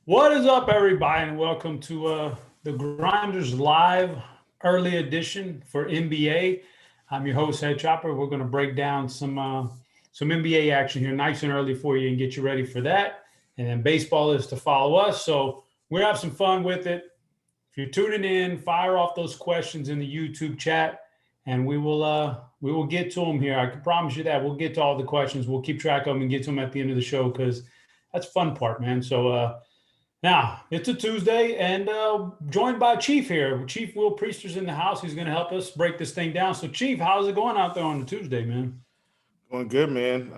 What is up, everybody, and welcome to the Grinders Live early edition for NBA. I'm your host, Head Chopper. We're going to break down some NBA action here nice and early for you and get you ready for that. And then baseball is to follow us. So we'll have some fun with it. If you're tuning in, fire off those questions in the YouTube chat, and we will get to them here. I can promise you that. We'll get to all the questions. We'll keep track of them and get to them at the end of the show because that's the fun part, man. So, now, it's a Tuesday, and joined by Chief here. Chief Will Priester's in the house. He's going to help us break this thing down. So, Chief, how's it going out there on the Tuesday, man? Going good, man.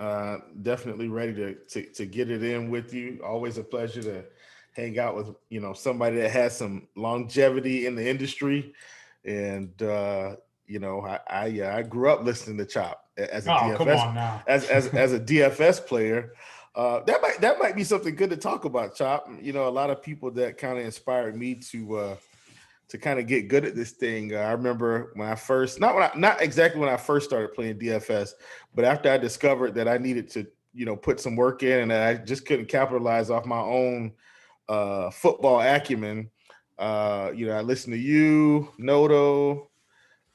Definitely ready to get it in with you. Always a pleasure to hang out with, somebody that has some longevity in the industry. And, I grew up listening to Chop as a DFS. Come on now. as a DFS player. That might be something good to talk about, Chop. A lot of people that kind of inspired me to kind of get good at this thing. I remember when I first, not exactly when I first started playing DFS, but after I discovered that I needed to, put some work in and I just couldn't capitalize off my own football acumen. I listened to you, Noto.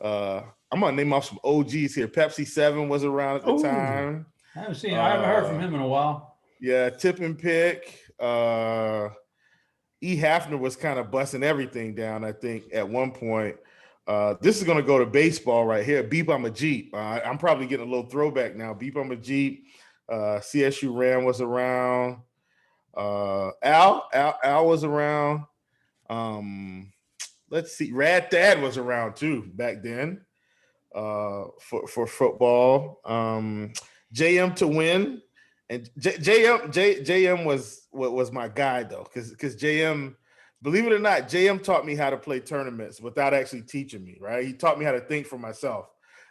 I'm gonna name off some OGs here. Pepsi 7 was around at the time. I haven't heard from him in a while. Yeah, Tip and Pick. E. Hafner was kind of busting everything down, I think, at one point. This is going to go to baseball right here. Beep, I'm a Jeep. I'm probably getting a little throwback now. Beep, I'm a Jeep. CSU Ram was around. Al was around. Let's see. Rad Thad was around, too, back then for football. JM to win. And JM was my guy though, because JM, believe it or not, JM taught me how to play tournaments without actually teaching me. Right, he taught me how to think for myself,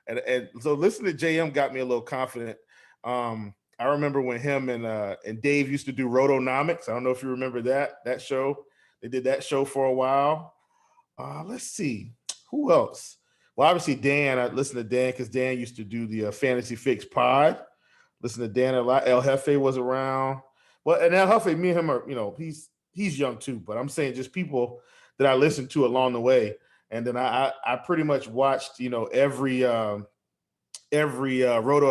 and so listening to JM got me a little confident. I remember when him and Dave used to do Rotonomics. I don't know if you remember that show. They did that show for a while. Let's see who else. Well, obviously Dan. I listened to Dan because Dan used to do the Fantasy Fix pod. Listen to Dan a lot. El Jefe was around. Well, and El Jefe, me and him are, he's young too, but I'm saying just people that I listened to along the way. And then I pretty much watched, every Roto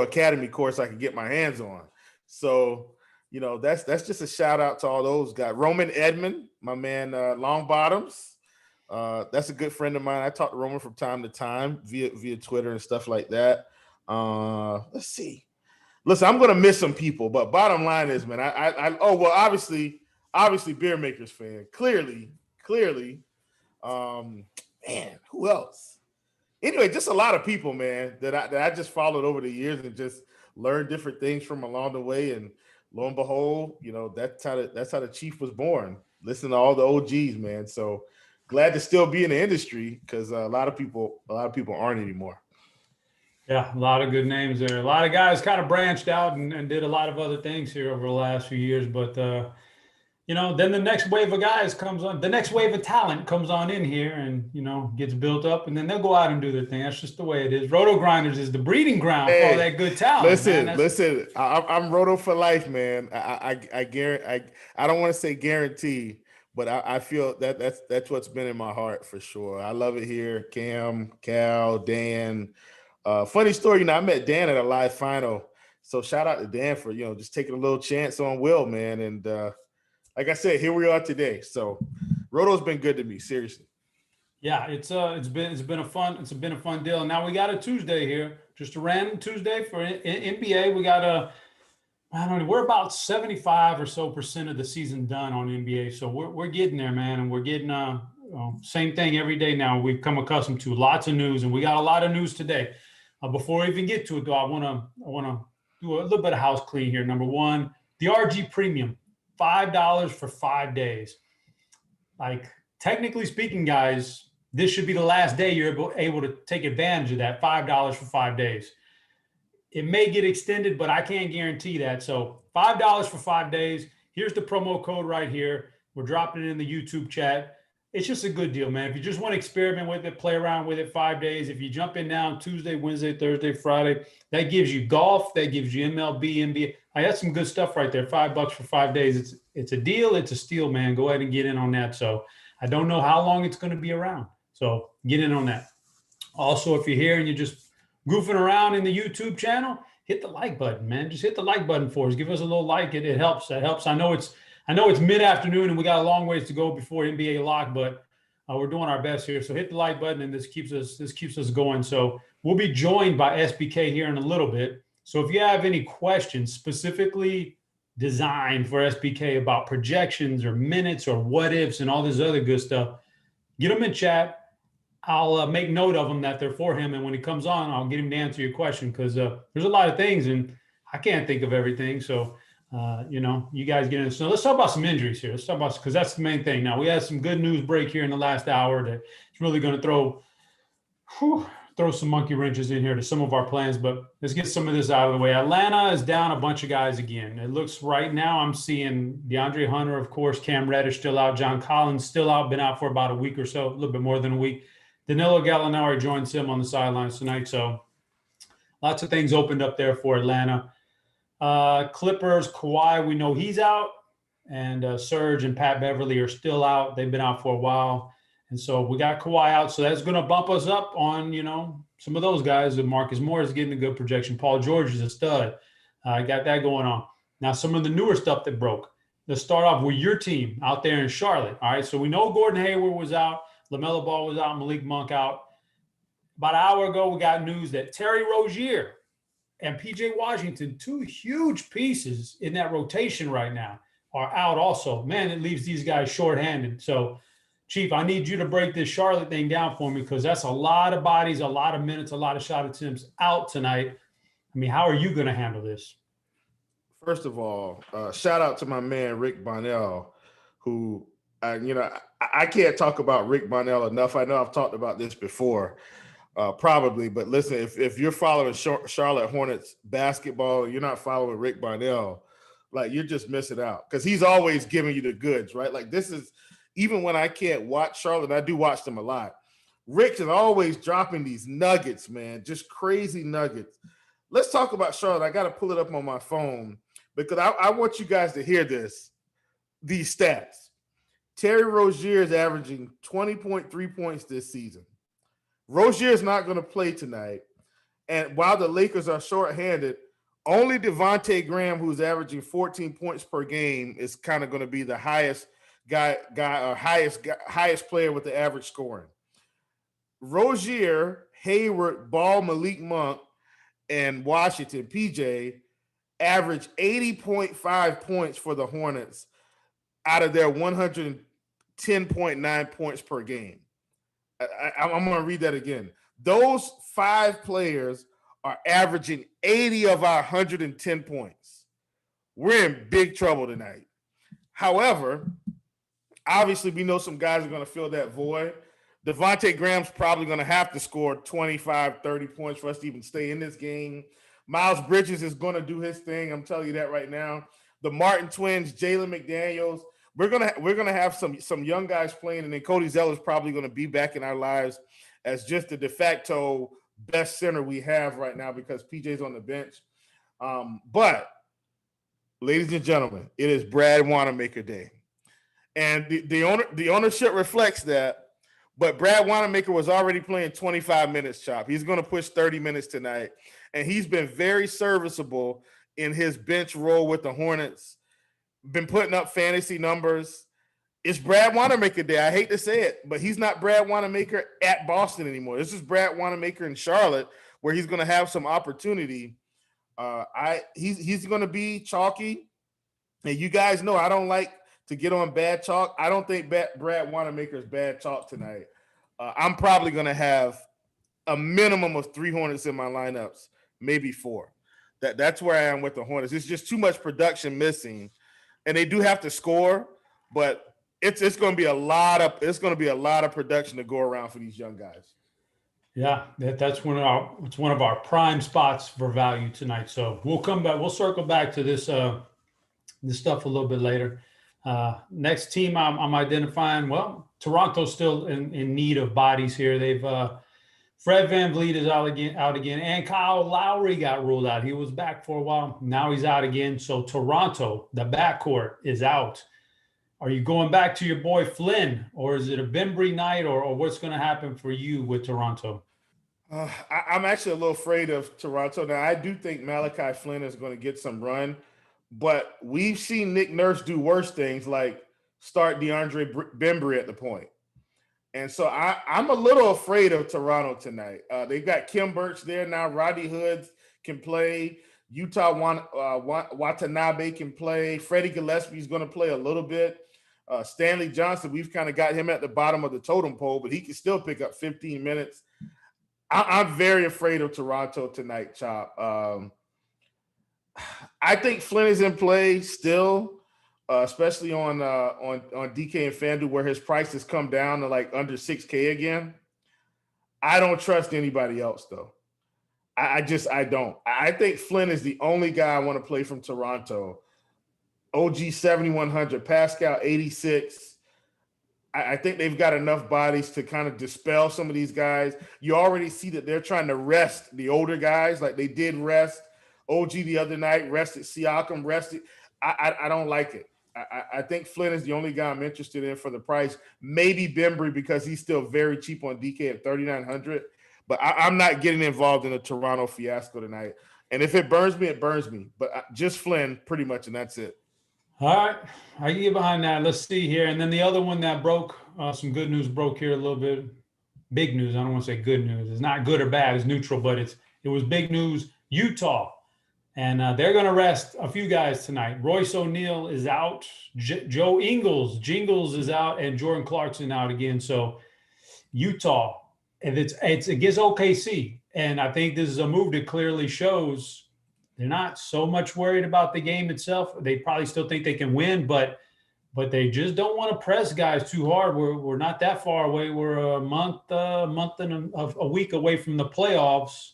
Academy course I could get my hands on. So, that's just a shout out to all those guys. Roman Edmond, my man, Long Bottoms. That's a good friend of mine. I talk to Roman from time to time via Twitter and stuff like that. Let's see. Listen, I'm gonna miss some people, but bottom line is, man, obviously Beer Makers fan, clearly. Man, who else? Anyway, just a lot of people, man, that I just followed over the years and just learned different things from along the way. And lo and behold, that's how the Chief was born. Listen to all the OGs, man. So glad to still be in the industry because a lot of people aren't anymore. Yeah, a lot of good names there. A lot of guys kind of branched out and did a lot of other things here over the last few years. But, then the next wave of guys comes on. The next wave of talent comes on in here and, gets built up. And then they'll go out and do their thing. That's just the way it is. Rotogrinders is the breeding ground for all that good talent. Listen. I'm Roto for life, man. I guarantee. I don't want to say guarantee, but I feel that's what's been in my heart for sure. I love it here. Cam, Cal, Dan. Funny story, I met Dan at a live final. So shout out to Dan for, just taking a little chance on Will, man. And like I said, here we are today. So Roto's been good to me, seriously. Yeah, it's been a fun deal. And now we got a Tuesday here, just a random Tuesday for NBA. We got we're about 75% or so of the season done on NBA. So we're getting there, man. And we're getting same thing every day now. We've come accustomed to lots of news, and we got a lot of news today. Before we even get to it, though, I want to do a little bit of house clean here. Number one, the RG Premium, $5 for 5 days. Like, technically speaking, guys, this should be the last day you're able to take advantage of that $5 for 5 days. It may get extended, but I can't guarantee that. So $5 for 5 days. Here's the promo code right here. We're dropping it in the YouTube chat. It's just a good deal, man. If you just want to experiment with it, play around with it 5 days. If you jump in now Tuesday, Wednesday, Thursday, Friday, that gives you golf. That gives you MLB, NBA. I had some good stuff right there. $5 for 5 days. It's a deal. It's a steal, man. Go ahead and get in on that. So I don't know how long it's going to be around. So get in on that. Also, if you're here and you're just goofing around in the YouTube channel, hit the like button, man. Just hit the like button for us. Give us a little like. It helps. That helps. I know it's mid-afternoon and we got a long ways to go before NBA lock, but we're doing our best here. So hit the like button, and this keeps us going. So we'll be joined by SBK here in a little bit. So if you have any questions specifically designed for SBK about projections or minutes or what ifs and all this other good stuff, get them in chat. I'll make note of them that they're for him, and when he comes on, I'll get him to answer your question, because there's a lot of things and I can't think of everything. So you guys get in. So let's talk about some injuries here. Let's talk about, because that's the main thing. Now, we had some good news break here in the last hour that it's really going to throw some monkey wrenches in here to some of our plans, but let's get some of this out of the way. Atlanta is down a bunch of guys again. It looks right now I'm seeing DeAndre Hunter, of course, Cam Reddish still out, John Collins still out, been out for about a week or so, a little bit more than a week. Danilo Gallinari joins him on the sidelines tonight. So lots of things opened up there for Atlanta. Clippers, Kawhi, we know he's out, and Serge and Pat Beverly are still out. They've been out for a while. And so we got Kawhi out. So that's going to bump us up on, some of those guys. Marcus Morris is getting a good projection. Paul George is a stud. Got that going on. Now, some of the newer stuff that broke. Let's start off with your team out there in Charlotte. All right. So we know Gordon Hayward was out. LaMelo Ball was out. Malik Monk out. About an hour ago, we got news that Terry Rozier and PJ Washington, two huge pieces in that rotation right now, are out also. Man, it leaves these guys shorthanded. So, Chief, I need you to break this Charlotte thing down for me, because that's a lot of bodies, a lot of minutes, a lot of shot attempts out tonight. I mean, how are you going to handle this? First of all, shout out to my man, Rick Bonnell, who, I can't talk about Rick Bonnell enough. I know I've talked about this before, probably, but listen, if you're following Charlotte Hornets basketball, you're not following Rick Bonnell, like, you're just missing out, because he's always giving you the goods, right? Like, this is, even when I can't watch Charlotte, I do watch them a lot. Rick is always dropping these nuggets, man, just crazy nuggets. Let's talk about Charlotte. I got to pull it up on my phone, because I want you guys to hear these stats. Terry Rozier is averaging 20.3 points this season. Rozier is not going to play tonight. And while the Lakers are shorthanded, only Devontae Graham, who's averaging 14 points per game, is kind of going to be the highest highest player with the average scoring. Rozier, Hayward, Ball, Malik Monk, and Washington, PJ, average 80.5 points for the Hornets out of their 110.9 points per game. I'm going to read that again. Those five players are averaging 80 of our 110 points. We're in big trouble tonight. However, obviously we know some guys are going to fill that void. Devontae Graham's probably going to have to score 25, 30 points for us to even stay in this game. Miles Bridges is going to do his thing. I'm telling you that right now. The Martin twins, Jalen McDaniels, we're gonna have some young guys playing, and then Cody Zeller's probably going to be back in our lives as just the de facto best center we have right now, because PJ's on the bench. But ladies and gentlemen, it is Brad Wanamaker Day, and the ownership reflects that. But Brad Wanamaker was already playing 25 minutes, Chop. He's going to push 30 minutes tonight, and he's been very serviceable in his bench role with the Hornets. Been putting up fantasy numbers. It's Brad Wanamaker Day. I hate to say it, but he's not Brad Wanamaker at Boston anymore. This is Brad Wanamaker in Charlotte, where he's going to have some opportunity. He's going to be chalky, and you guys know I don't like to get on bad chalk. I don't think Brad Wanamaker's bad chalk tonight. I'm probably going to have a minimum of 3 Hornets in my lineups, maybe 4. That's where I am with the Hornets. It's just too much production missing, and they do have to score, but it's going to be a lot of production to go around for these young guys. Yeah, that's one of our prime spots for value tonight. So we'll come back. We'll circle back to this stuff a little bit later. Next team I'm identifying. Well, Toronto's still in need of bodies here. They've Fred VanVleet is out again, and Kyle Lowry got ruled out. He was back for a while. Now he's out again. So Toronto, the backcourt is out. Are you going back to your boy Flynn, or is it a Bembry night, or what's going to happen for you with Toronto? I'm actually a little afraid of Toronto. Now, I do think Malachi Flynn is going to get some run, but we've seen Nick Nurse do worse things, like start DeAndre Bembry at the point. And so I'm a little afraid of Toronto tonight. They've got Kim Birch there now. Rodney Hood can play. Utah Watanabe can play. Freddie Gillespie is going to play a little bit. Stanley Johnson, we've kind of got him at the bottom of the totem pole, but he can still pick up 15 minutes. I'm very afraid of Toronto tonight, Chop. I think Flynn is in play still, especially on DK and FanDuel, where his price has come down to like under $6K again. I don't trust anybody else though. I don't. I think Flynn is the only guy I want to play from Toronto. OG 7,100, Pascal 86. I think they've got enough bodies to kind of dispel some of these guys. You already see that they're trying to rest the older guys, like they did rest OG the other night, rested Siakam, rested. I don't like it. I think Flynn is the only guy I'm interested in for the price. Maybe Bembry because he's still very cheap on DK at 3,900. But I'm not getting involved in a Toronto fiasco tonight. And if it burns me, it burns me. But just Flynn pretty much, and that's it. All right, I can get behind that. Let's see here. And then the other one that broke, some good news broke here a little bit. Big news. I don't want to say good news. It's not good or bad. It's neutral, but it was big news. Utah. And they're going to rest a few guys tonight. Royce O'Neal is out. Joe Jingles is out, and Jordan Clarkson out again. So Utah, and it's against OKC. And I think this is a move that clearly shows they're not so much worried about the game itself. They probably still think they can win, but they just don't want to press guys too hard. We're not that far away. We're a week away from the playoffs.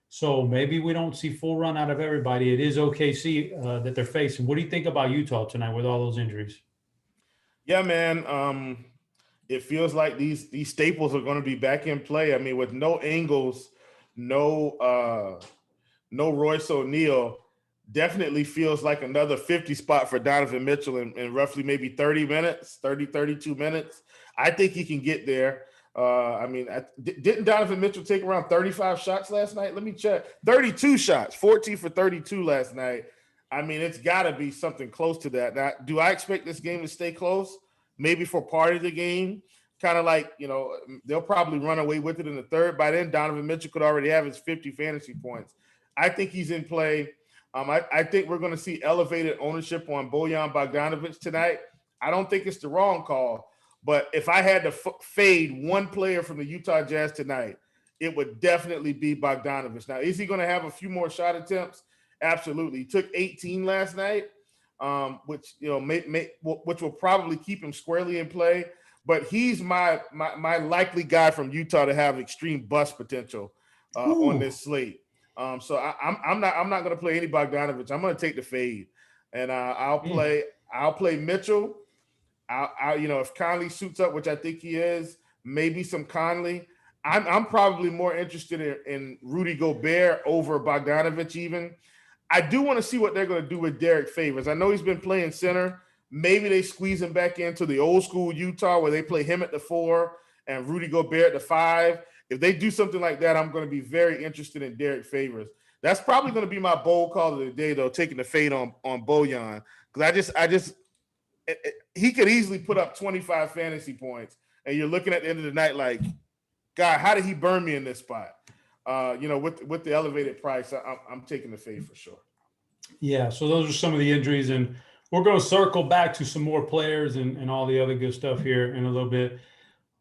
So maybe we don't see full run out of everybody. It is OKC that they're facing. What do you think about Utah tonight with all those injuries? Yeah, man. It feels like these staples are going to be back in play. I mean, with no Ingles, no Royce O'Neal, definitely feels like another 50 spot for Donovan Mitchell in roughly maybe 32 minutes. I think he can get there. Didn't Donovan Mitchell take around 35 shots last night? Let me check. 32 shots, 14 for 32 last night. I mean, it's got to be something close to that. Now, do I expect this game to stay close? Maybe for part of the game, kind of like, they'll probably run away with it in the third. By then, Donovan Mitchell could already have his 50 fantasy points. I think he's in play. I think we're going to see elevated ownership on Bojan Bogdanovic tonight. I don't think it's the wrong call. But if I had to fade one player from the Utah Jazz tonight, it would definitely be Bogdanovic. Now, is he going to have a few more shot attempts? Absolutely. He took 18 last night, which will probably keep him squarely in play. But he's my likely guy from Utah to have extreme bust potential on this slate. So I'm not going to play any Bogdanovic. I'm going to take the fade, and I'll play Mitchell. If Conley suits up, which I think he is, maybe some Conley. I'm probably more interested in Rudy Gobert over Bogdanovic even. I do want to see what they're going to do with Derek Favors. I know he's been playing center. Maybe they squeeze him back into the old school Utah where they play him at the 4 and Rudy Gobert at the 5. If they do something like that, I'm going to be very interested in Derek Favors. That's probably going to be my bold call of the day, though, taking the fade on Bojan. Because he could easily put up 25 fantasy points, and you're looking at the end of the night like, God, how did he burn me in this spot? With the elevated price, I'm taking the fade for sure. Yeah, so those are some of the injuries, and we're going to circle back to some more players and all the other good stuff here in a little bit.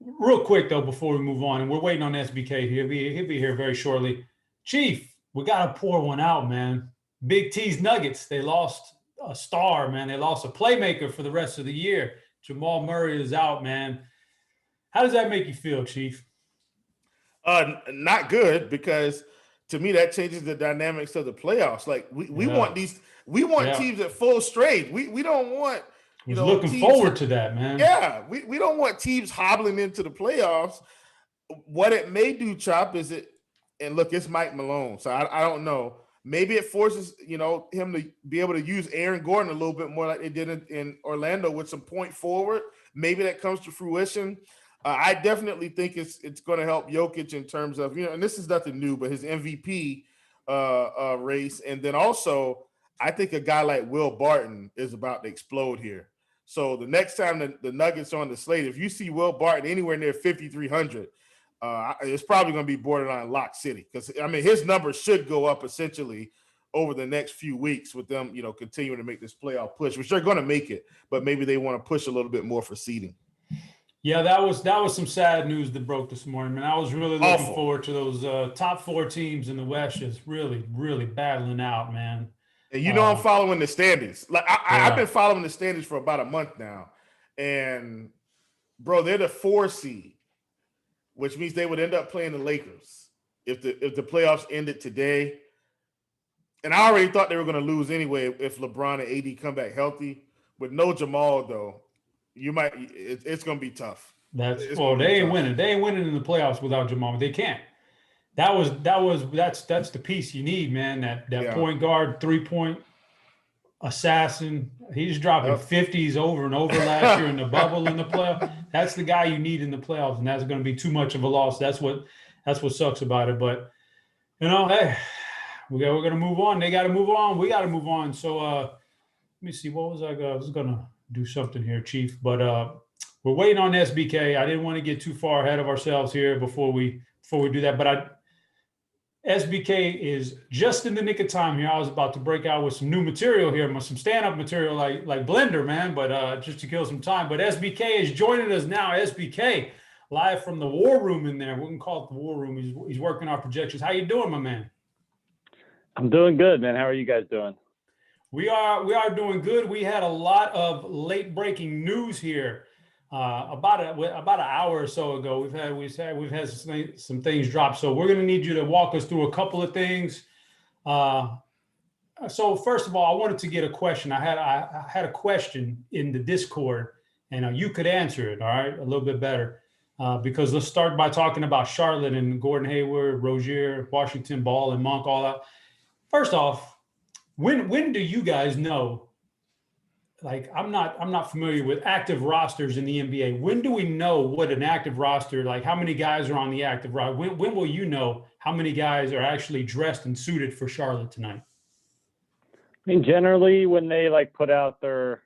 Real quick, though, before we move on, and we're waiting on SBK. He'll be here very shortly. Chief, we got to pour one out, man. Big T's Nuggets, they lost a star, man. They lost a playmaker for the rest of the year. Jamal Murray is out, man. How does that make you feel, Chief? Not good, because to me that changes the dynamics of the playoffs. Like we want teams at full strength. We don't want looking teams, forward to that, man. Yeah, we don't want teams hobbling into the playoffs. What it may do, Chop, is and look, it's Mike Malone, so I don't know. Maybe it forces him to be able to use Aaron Gordon a little bit more like they did in Orlando with some point forward. Maybe that comes to fruition. I definitely think it's going to help Jokic in terms of, and this is nothing new, but his MVP race. And then also, I think a guy like Will Barton is about to explode here. So the next time the Nuggets are on the slate, if you see Will Barton anywhere near 5,300, it's probably going to be borderline lock city, because, his numbers should go up essentially over the next few weeks with them, continuing to make this playoff push, which they're going to make it, but maybe they want to push a little bit more for seeding. Yeah, that was some sad news that broke this morning, man. I was really looking forward to those top 4 teams in the West just really, really battling out, man. And I'm following the standings. Like I've been following the standings for about a month now, and bro, they're the 4 seed, which means they would end up playing the Lakers if the playoffs ended today. And I already thought they were going to lose anyway if LeBron and AD come back healthy. With no Jamal, though, it's going to be tough. They ain't winning. They ain't winning in the playoffs without Jamal. They can't. That's the piece you need, man. That point guard, 3-point assassin. He's dropping 50s over and over last year in the bubble in the playoff. That's the guy you need in the playoffs, and that's going to be too much of a loss. That's what sucks about it. But hey, we're going to move on. They got to move on. We got to move on. So let me see. What was I was going to do something here, Chief, but we're waiting on SBK. I didn't want to get too far ahead of ourselves here before we do that, but SBK is just in the nick of time here. I was about to break out with some new material here, some stand-up material like Blender, man, but just to kill some time. But SBK is joining us now. SBK, live from the war room in there. We can call it the war room. He's working our projections. How you doing, my man? I'm doing good, man. How are you guys doing? We are doing good. We had a lot of late breaking news here about an hour or so ago. We've had some things drop. So we're going to need you to walk us through a couple of things. So first of all, I wanted to get a question. I had a question in the Discord, and you could answer it. All right, a little bit better, because let's start by talking about Charlotte and Gordon Hayward, Rozier, Washington, Ball, and Monk. All that. First off, when do you guys know? Like, I'm not familiar with active rosters in the NBA. When do we know what an active roster, like how many guys are on the active roster? When will you know how many guys are actually dressed and suited for Charlotte tonight? Generally when they put out their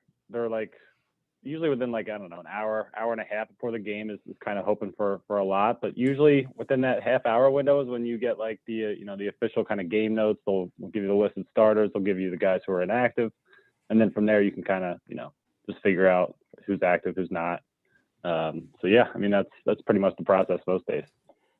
usually within an hour and a half before the game is kind of hoping for a lot, but usually within that half-hour window is when you get the official kind of game notes. They'll give you the listed starters. They'll give you the guys who are inactive, and then from there you can kind of just figure out who's active, who's not. So yeah, that's pretty much the process most days.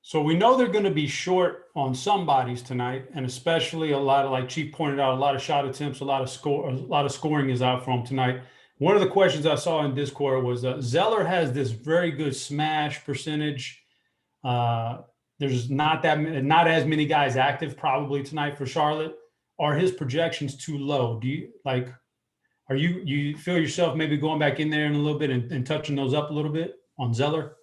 So we know they're going to be short on some bodies tonight, and especially a lot of, like Chief pointed out, a lot of shot attempts, a lot of scoring is out for them tonight. One of the questions I saw in Discord was Zeller has this very good smash percentage. There's not as many guys active probably tonight for Charlotte. Are his projections too low? Do you feel yourself maybe going back in there in a little bit and touching those up a little bit on Zeller?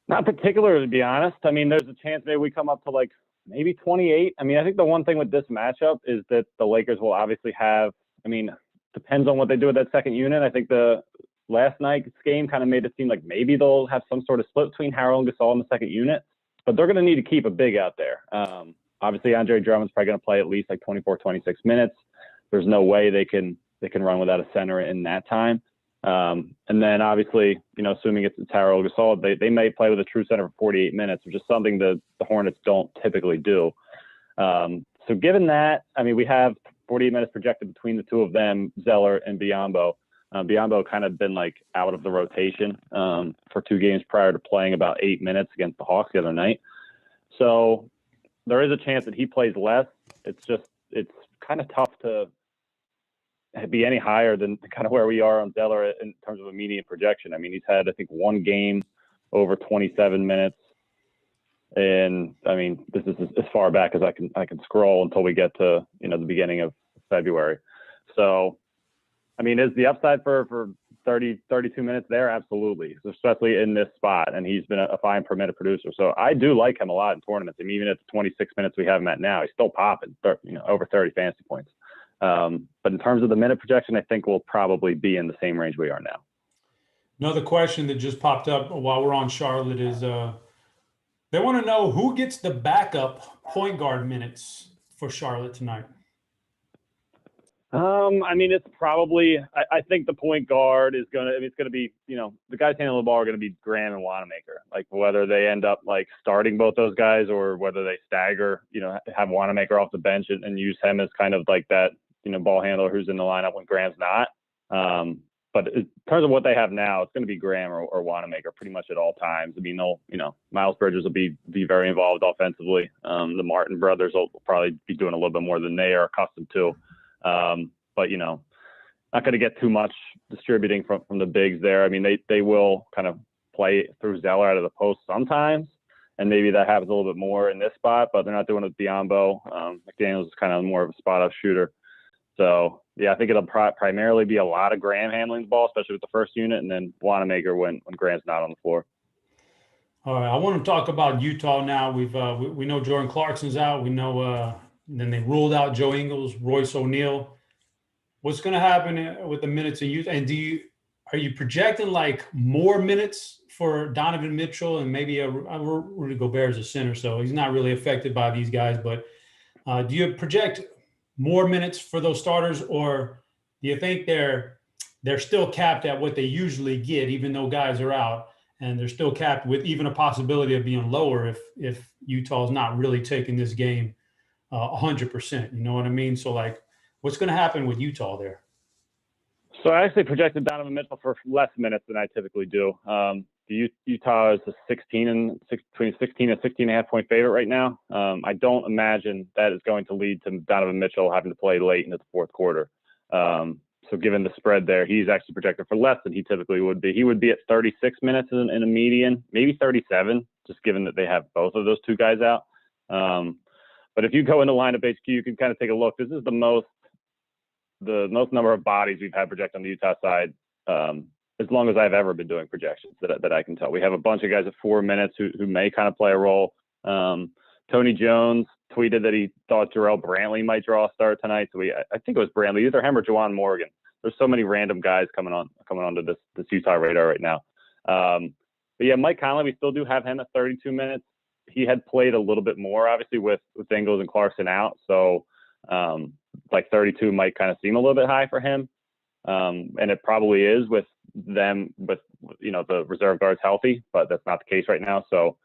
Not particularly, to be honest. There's a chance maybe we come up to maybe 28. I think the one thing with this matchup is that the Lakers will obviously have, depends on what they do with that second unit. I think the last night's game kind of made it seem like maybe they'll have some sort of split between Harrell and Gasol in the second unit, but they're going to need to keep a big out there. Obviously, Andre Drummond's probably going to play at least 24, 26 minutes. There's no way they can run without a center in that time. And then obviously, assuming it's Harrell or Gasol, they may play with a true center for 48 minutes, which is something the Hornets don't typically do. So given that, we have 48 minutes projected between the two of them, Zeller and Biombo. Biombo kind of been like out of the rotation for 2 games prior to playing about 8 minutes against the Hawks the other night. So there is a chance that he plays less. It's kind of tough to be any higher than kind of where we are on Zeller in terms of a median projection. I mean, he's had, I think, 1 game over 27 minutes. And I mean, this is as far back as I can scroll until we get to, the beginning of February. So, I mean, is the upside for 30, 32 minutes there? Absolutely, especially in this spot. And he's been a fine per minute producer. So I do like him a lot in tournaments. I mean, even at the 26 minutes we have him at now, he's still popping, over 30 fantasy points. But in terms of the minute projection, I think we'll probably be in the same range we are now. Another question that just popped up while we're on Charlotte is they want to know who gets the backup point guard minutes for Charlotte tonight. I mean, it's probably, I think the point guard is it's going to be, the guys handling the ball are going to be Graham and Wanamaker. Like whether they end up like starting both those guys or whether they stagger, have Wanamaker off the bench and use him as kind of like that, ball handler who's in the lineup when Graham's not. But in terms of what they have now, it's going to be Graham or Wanamaker pretty much at all times. I mean, Miles Bridges will be very involved offensively. The Martin brothers will probably be doing a little bit more than they are accustomed to. But not going to get too much distributing from the bigs there. I mean, they will kind of play through Zeller out of the post sometimes, and maybe that happens a little bit more in this spot, but they're not doing it with Biombo. McDaniels is kind of more of a spot-up shooter. So, yeah, I think it'll primarily be a lot of Graham handling the ball, especially with the first unit, and then Wanamaker when Graham's not on the floor. All right, I want to talk about Utah now. We know Jordan Clarkson's out. We know then they ruled out Joe Ingles, Royce O'Neal. What's going to happen with the minutes in Utah? And are you projecting like more minutes for Donovan Mitchell and maybe Rudy Gobert as a center? So he's not really affected by these guys. But do you project more minutes for those starters, or do you think they're still capped at what they usually get, even though guys are out, and they're still capped with even a possibility of being lower if Utah's not really taking this game 100%? You know what I mean? So like, what's going to happen with Utah there? So I actually projected Donovan Mitchell for less minutes than I typically do. Utah is between 16 and 16.5 point favorite right now. I don't imagine that is going to lead to Donovan Mitchell having to play late into the fourth quarter. So given the spread there, he's actually projected for less than he typically would be. He would be at 36 minutes in a median, maybe 37, just given that they have both of those two guys out. But if you go into lineup HQ, you can kind of take a look. This is the most number of bodies we've had projected on the Utah side as long as I've ever been doing projections that I can tell. We have a bunch of guys at 4 minutes who may kind of play a role. Tony Jones tweeted that he thought Jarrell Brantley might draw a start tonight. So I think it was Brantley, either him or Juwan Morgan. There's so many random guys coming onto this Utah radar right now. But yeah, Mike Conley, we still do have him at 32 minutes. He had played a little bit more, obviously, with Ingles and Clarkson out. So like 32 might kind of seem a little bit high for him. And it probably is with them, with the reserve guards healthy, but that's not the case right now. So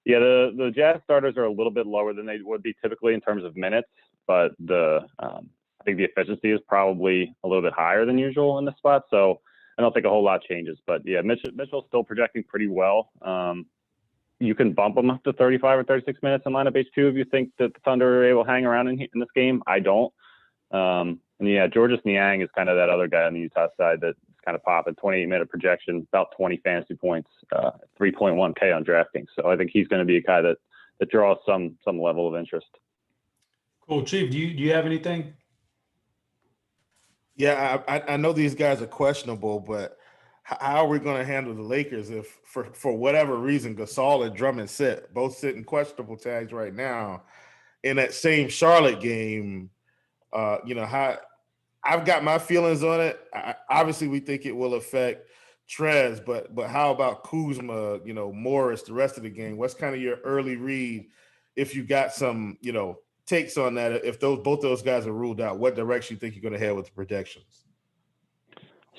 yeah, the Jazz starters are a little bit lower than they would be typically in terms of minutes, but I think the efficiency is probably a little bit higher than usual in this spot. So I don't think a whole lot changes. But yeah, Mitchell's still projecting pretty well. You can bump them up to 35 or 36 minutes in lineup HQ if you think that the Thunder are able to hang around in this game. I don't. And yeah, Georges Niang is kind of that other guy on the Utah side that's kind of popping. 28-minute projection, about 20 fantasy points, 3.1K on DraftKings. So I think he's going to be a guy that draws some level of interest. Cool. Chief, do you have anything? Yeah, I know these guys are questionable, but how are we going to handle the Lakers if, for whatever reason, Gasol and Drummond both sitting questionable tags right now in that same Charlotte game? How I've got my feelings on it. Obviously, we think it will affect Trez, but how about Kuzma? Morris, the rest of the game. What's kind of your early read if you got some, takes on that? If both those guys are ruled out, what direction you think you're going to head with the projections?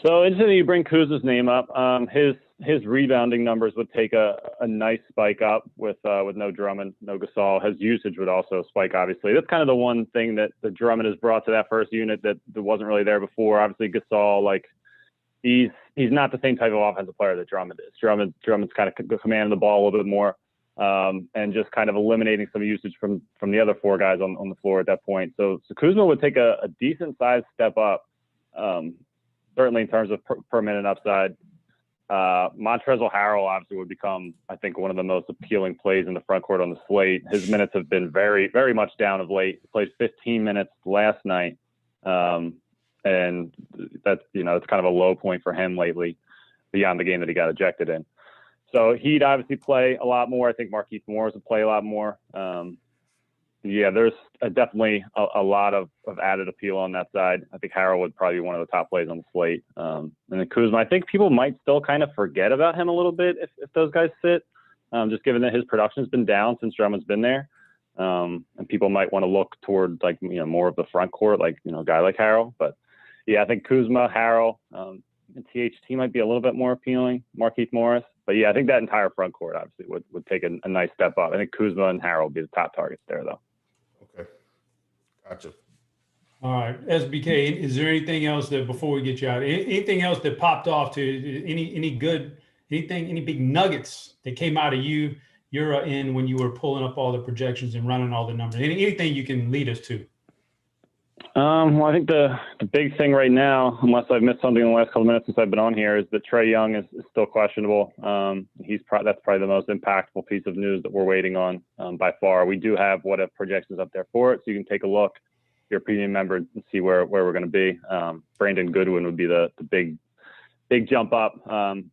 So interesting you bring Kuzma's name up. His his rebounding numbers would take a nice spike up with no Drummond, no Gasol. His usage would also spike, obviously. That's kind of the one thing that the Drummond has brought to that first unit that wasn't really there before. Obviously, Gasol, like, he's not the same type of offensive player that Drummond is. Drummond's kind of commanding the ball a little bit more, and just kind of eliminating some usage from the other four guys on the floor at that point. So Kuzma would take a decent sized step up, certainly in terms of per minute upside. Montrezl Harrell obviously would become, I think, one of the most appealing plays in the front court on the slate. His minutes have been very, very much down of late. He played 15 minutes last night. And that's, it's kind of a low point for him lately beyond the game that he got ejected in. So he'd obviously play a lot more. I think Markieff Morris would play a lot more. There's definitely a lot of added appeal on that side. I think Harrell would probably be one of the top plays on the slate. And then Kuzma, I think people might still kind of forget about him a little bit if those guys sit, just given that his production's been down since Drummond's been there. And people might want to look toward, like, more of the front court, like, a guy like Harrell. But yeah, I think Kuzma, Harrell, and THT might be a little bit more appealing, Markieff Morris. But yeah, I think that entire front court obviously would take a nice step up. I think Kuzma and Harrell would be the top targets there, though. Okay. Gotcha. All right, SBK, is there anything else that, before we get you out, anything else that popped off to any big nuggets that came out of your end when you were pulling up all the projections and running all the numbers? Anything you can lead us to? Well, I think the big thing right now, unless I've missed something in the last couple of minutes since I've been on here, is that Trae Young is still questionable. That's probably the most impactful piece of news that we're waiting on by far. We do have what if projections up there for it, so you can take a look, your premium member, and see where we're going to be. Brandon Goodwin would be the big jump up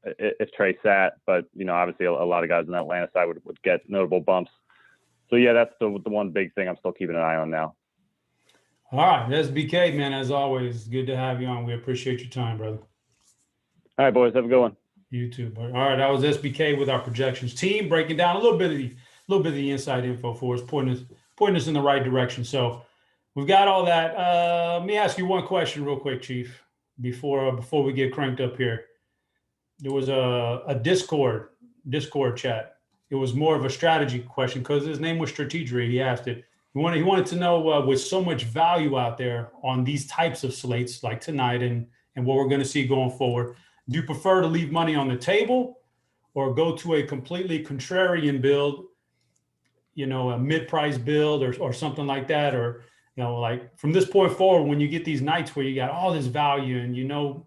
if Trae sat, but obviously a lot of guys on the Atlanta side would get notable bumps. So yeah, that's the one big thing I'm still keeping an eye on now. All right, SBK, man, as always, good to have you on. We appreciate your time, brother. All right, boys, have a good one. You too, buddy. All right, that was SBK with our projections team, breaking down a little bit of the inside info for us, pointing us in the right direction. So we've got all that. Let me ask you one question real quick, Chief, before we get cranked up here. There was a Discord chat. It was more of a strategy question because his name was Strategery. He asked it. He wanted to know, with so much value out there on these types of slates like tonight and what we're going to see going forward, do you prefer to leave money on the table or go to a completely contrarian build, a mid-price build or something like that? Or, like from this point forward, when you get these nights where you got all this value and,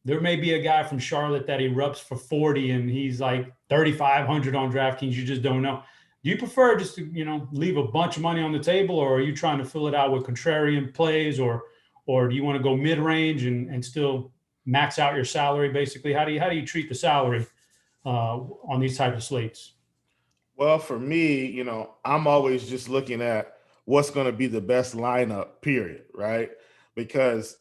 there may be a guy from Charlotte that erupts for 40 and he's like 3,500 on DraftKings, you just don't know. Do you prefer just to, leave a bunch of money on the table, or are you trying to fill it out with contrarian plays, or do you want to go mid-range and still max out your salary? Basically, how do you treat the salary on these types of slates? Well, for me, I'm always just looking at what's going to be the best lineup, period, right? Because,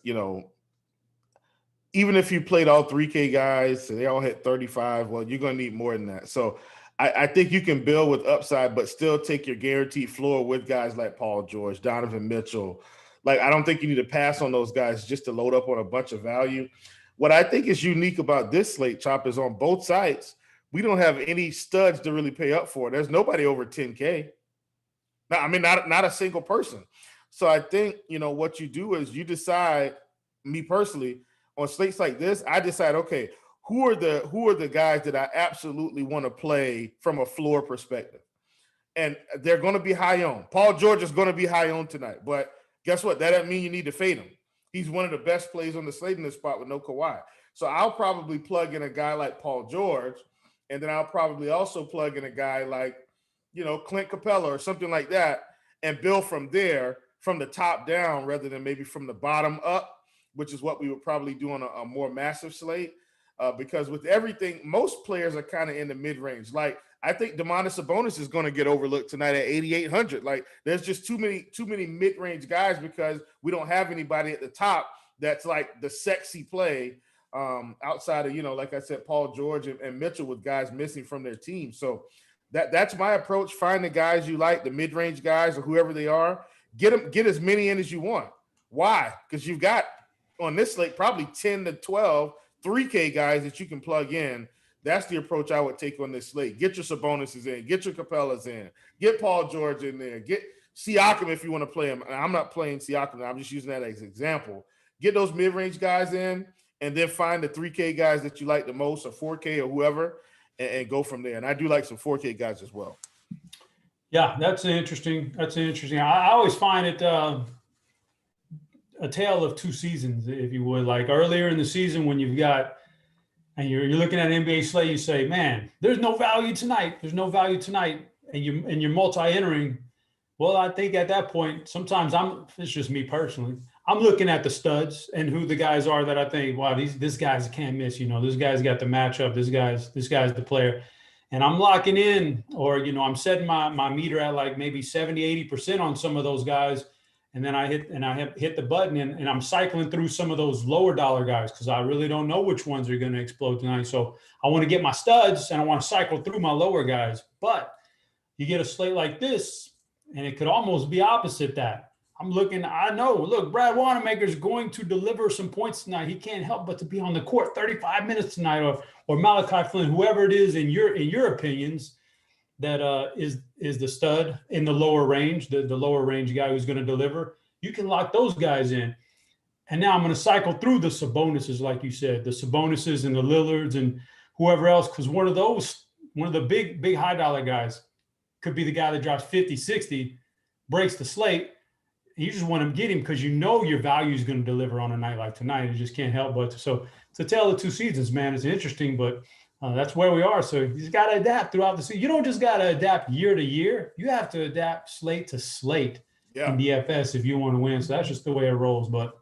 even if you played all 3K guys, so they all hit 35, well, you're going to need more than that. So I think you can build with upside, but still take your guaranteed floor with guys like Paul George, Donovan Mitchell. Like, I don't think you need to pass on those guys just to load up on a bunch of value. What I think is unique about this slate, Chop, is on both sides, we don't have any studs to really pay up for. There's nobody over 10K. No, I mean, not a single person. So I think, what you do is you decide, me personally, on slates like this, I decide, okay, who are the guys that I absolutely want to play from a floor perspective? And they're going to be high on. Paul George is going to be high on tonight. But guess what? That doesn't mean you need to fade him. He's one of the best plays on the slate in this spot with no Kawhi. So I'll probably plug in a guy like Paul George, and then I'll probably also plug in a guy like, Clint Capella or something like that, and build from there, from the top down rather than maybe from the bottom up, which is what we would probably do on a more massive slate. Because with everything, most players are kind of in the mid-range. Like, I think Domantas Sabonis is going to get overlooked tonight at 8,800. Like, there's just too many mid-range guys because we don't have anybody at the top that's like the sexy play outside of, like I said, Paul George and Mitchell, with guys missing from their team. So that's my approach. Find the guys you like, the mid-range guys or whoever they are. Get as many in as you want. Why? Because you've got on this slate probably 10 to 12 3K guys that you can plug in That's the approach I would take on this slate. Get your Sabonis in, get your Capellas in, get Paul George in there, get Siakam if you want to play him. And I'm not playing Siakam, I'm just using that as an example. Get those mid-range guys in, and then find the 3K guys that you like the most, or 4K or whoever, and go from there. And I do like some 4K guys as well. Yeah, that's interesting. I always find it a tale of two seasons, if you would. Like earlier in the season when you've got, and you're looking at an NBA slate, you say, man, there's no value tonight. And you're multi-entering. Well, I think at that point, sometimes it's just me personally, I'm looking at the studs and who the guys are that I think, wow, this guy's can't miss. This guy's got the matchup. This guy's the player. And I'm locking in, or, I'm setting my meter at like maybe 70, 80% on some of those guys. And then I hit the button and I'm cycling through some of those lower dollar guys because I really don't know which ones are going to explode tonight. So I want to get my studs and I want to cycle through my lower guys. But you get a slate like this, and it could almost be opposite that. I know, look, Brad Wanamaker is going to deliver some points tonight. He can't help but to be on the court 35 minutes tonight, or Malachi Flynn, whoever it is in your opinions that is the stud in the lower range, the lower range guy who's going to deliver. You can lock those guys in. And now I'm going to cycle through the Sabonis's, like you said, the Sabonis's and the Lillards and whoever else, because one of the big high dollar guys could be the guy that drops 50, 60, breaks the slate. You just want to get him because your value is going to deliver on a night like tonight. You just can't help but to. So it's a tale of two seasons, man. It's interesting, but that's where we are. So you just got to adapt throughout the season. You don't just got to adapt year to year. You have to adapt slate to slate in DFS if you want to win. So that's just the way it rolls. But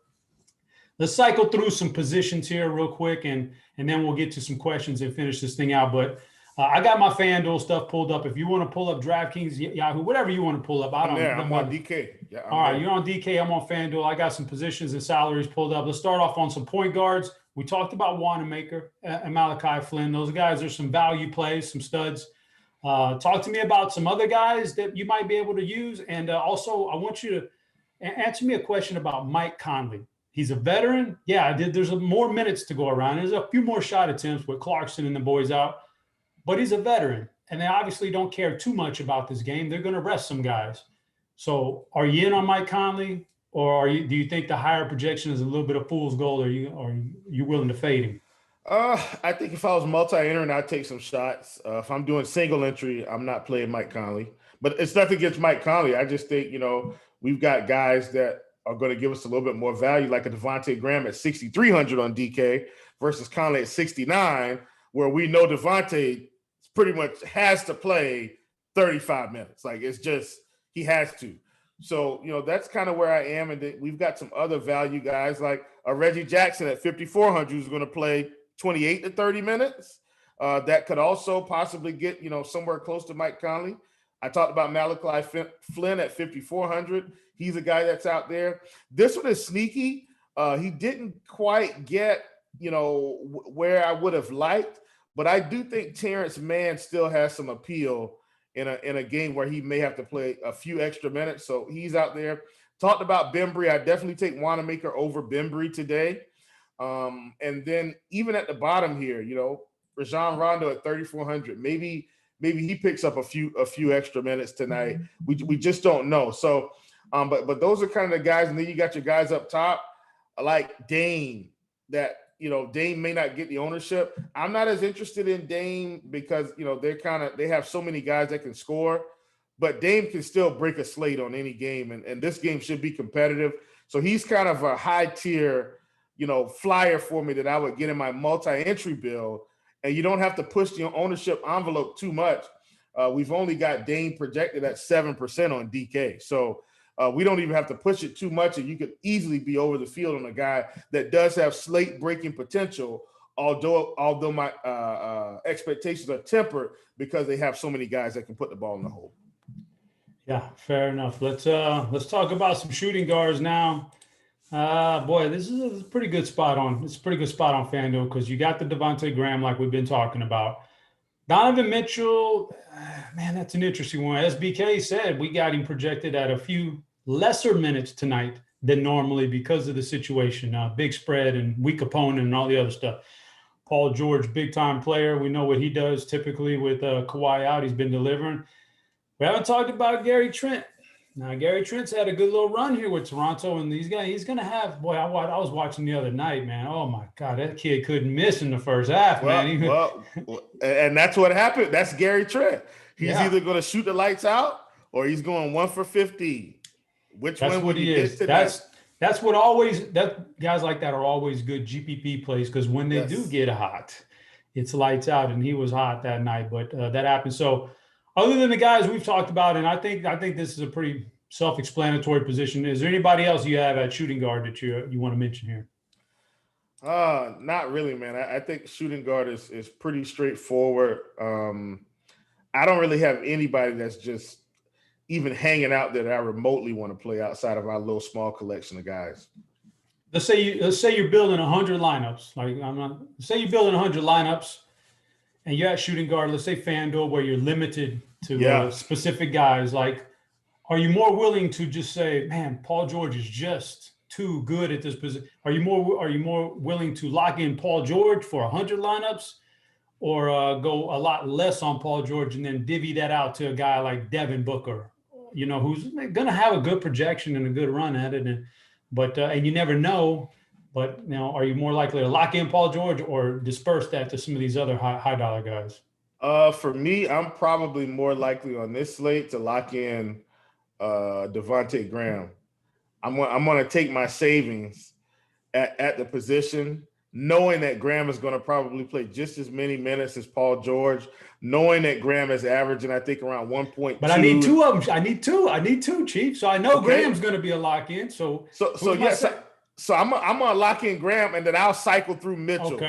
let's cycle through some positions here real quick, and then we'll get to some questions and finish this thing out. But I got my FanDuel stuff pulled up. If you want to pull up DraftKings, Yahoo, whatever you want to pull up. I'm on DK. Yeah, all right, you're on DK. I'm on FanDuel. I got some positions and salaries pulled up. Let's start off on some point guards. We talked about Wanamaker and Malachi Flynn. Those guys are some value plays, some studs. Talk to me about some other guys that you might be able to use. And also, I want you to answer me a question about Mike Conley. He's a veteran. Yeah, there's more minutes to go around. There's a few more shot attempts with Clarkson and the boys out. But he's a veteran, and they obviously don't care too much about this game. They're going to rest some guys. So are you in on Mike Conley, or do you think the higher projection is a little bit of fool's gold, or are you willing to fade him? I think if I was multi-entering, I'd take some shots. If I'm doing single entry, I'm not playing Mike Conley. But it's nothing against Mike Conley. I just think, we've got guys that are going to give us a little bit more value, like a Devontae Graham at 6,300 on DK versus Conley at 69, where we know Devontae pretty much has to play 35 minutes. Like, it's just, he has to. So, that's kind of where I am. And then we've got some other value guys like Reggie Jackson at 5,400 who's going to play 28 to 30 minutes. That could also possibly get, somewhere close to Mike Conley. I talked about Malachi Flynn at 5,400. He's a guy that's out there. This one is sneaky. He didn't quite get, where I would have liked. But I do think Terrence Mann still has some appeal in a game where he may have to play a few extra minutes. So he's out there. Talked about Bembry. I definitely take Wanamaker over Bembry today. And then even at the bottom here, Rajon Rondo at 3,400. Maybe he picks up a few extra minutes tonight. We just don't know. So, but those are kind of the guys. And then you got your guys up top like Dame that. Dame may not get the ownership. I'm not as interested in Dame because, they have so many guys that can score, but Dame can still break a slate on any game. And this game should be competitive. So he's kind of a high tier, flyer for me that I would get in my multi-entry build. And you don't have to push the ownership envelope too much. We've only got Dame projected at 7% on DK. So we don't even have to push it too much, and you could easily be over the field on a guy that does have slate breaking potential, although my expectations are tempered because they have so many guys that can put the ball in the hole. Yeah, fair enough. Let's talk about some shooting guards now. Boy, this is a pretty good spot on. It's a pretty good spot on FanDuel because you got the Devontae Graham like we've been talking about. Donovan Mitchell, man, that's an interesting one. SBK said we got him projected at a few lesser minutes tonight than normally because of the situation, big spread and weak opponent and all the other stuff. Paul George, big time player. We know what he does typically with Kawhi out. He's been delivering. We haven't talked about Gary Trent. Now, Gary Trent's had a good little run here with Toronto, and he's going to have, boy, I was watching the other night, man. Oh, my God, that kid couldn't miss in the first half, man. And that's what happened. That's Gary Trent. He's Yeah. either going to shoot the lights out or he's going 1 for 15. Which That's one what would he is. That's what always, that guys like that are always good GPP plays, because when they do get hot, it's lights out, and he was hot that night, but that happened. So other than the guys we've talked about, and I think this is a pretty self-explanatory position. Is there anybody else you have at shooting guard that you want to mention here? Not really, man. I think shooting guard is pretty straightforward. I don't really have anybody that's just even hanging out there that I remotely want to play outside of our little small collection of guys. Let's say you're building 100 lineups. Say you're building 100 lineups, and you're at shooting guard. Let's say FanDuel, where you're limited to specific guys. Like, are you more willing to just say, man, Paul George is just too good at this position? Are you more willing to lock in Paul George for 100 lineups, or go a lot less on Paul George and then divvy that out to a guy like Devin Booker, who's going to have a good projection and a good run at it, and you never know. But are you more likely to lock in Paul George or disperse that to some of these other high dollar guys? For me, I'm probably more likely on this slate to lock in Devontae Graham. I'm going to take my savings at the position, knowing that Graham is going to probably play just as many minutes as Paul George, knowing that Graham is averaging, I think, around 1.2. But I need two of them. I need two, Chief. So I know Graham's going to be a lock in. So I'm gonna lock in Graham, and then I'll cycle through Mitchell,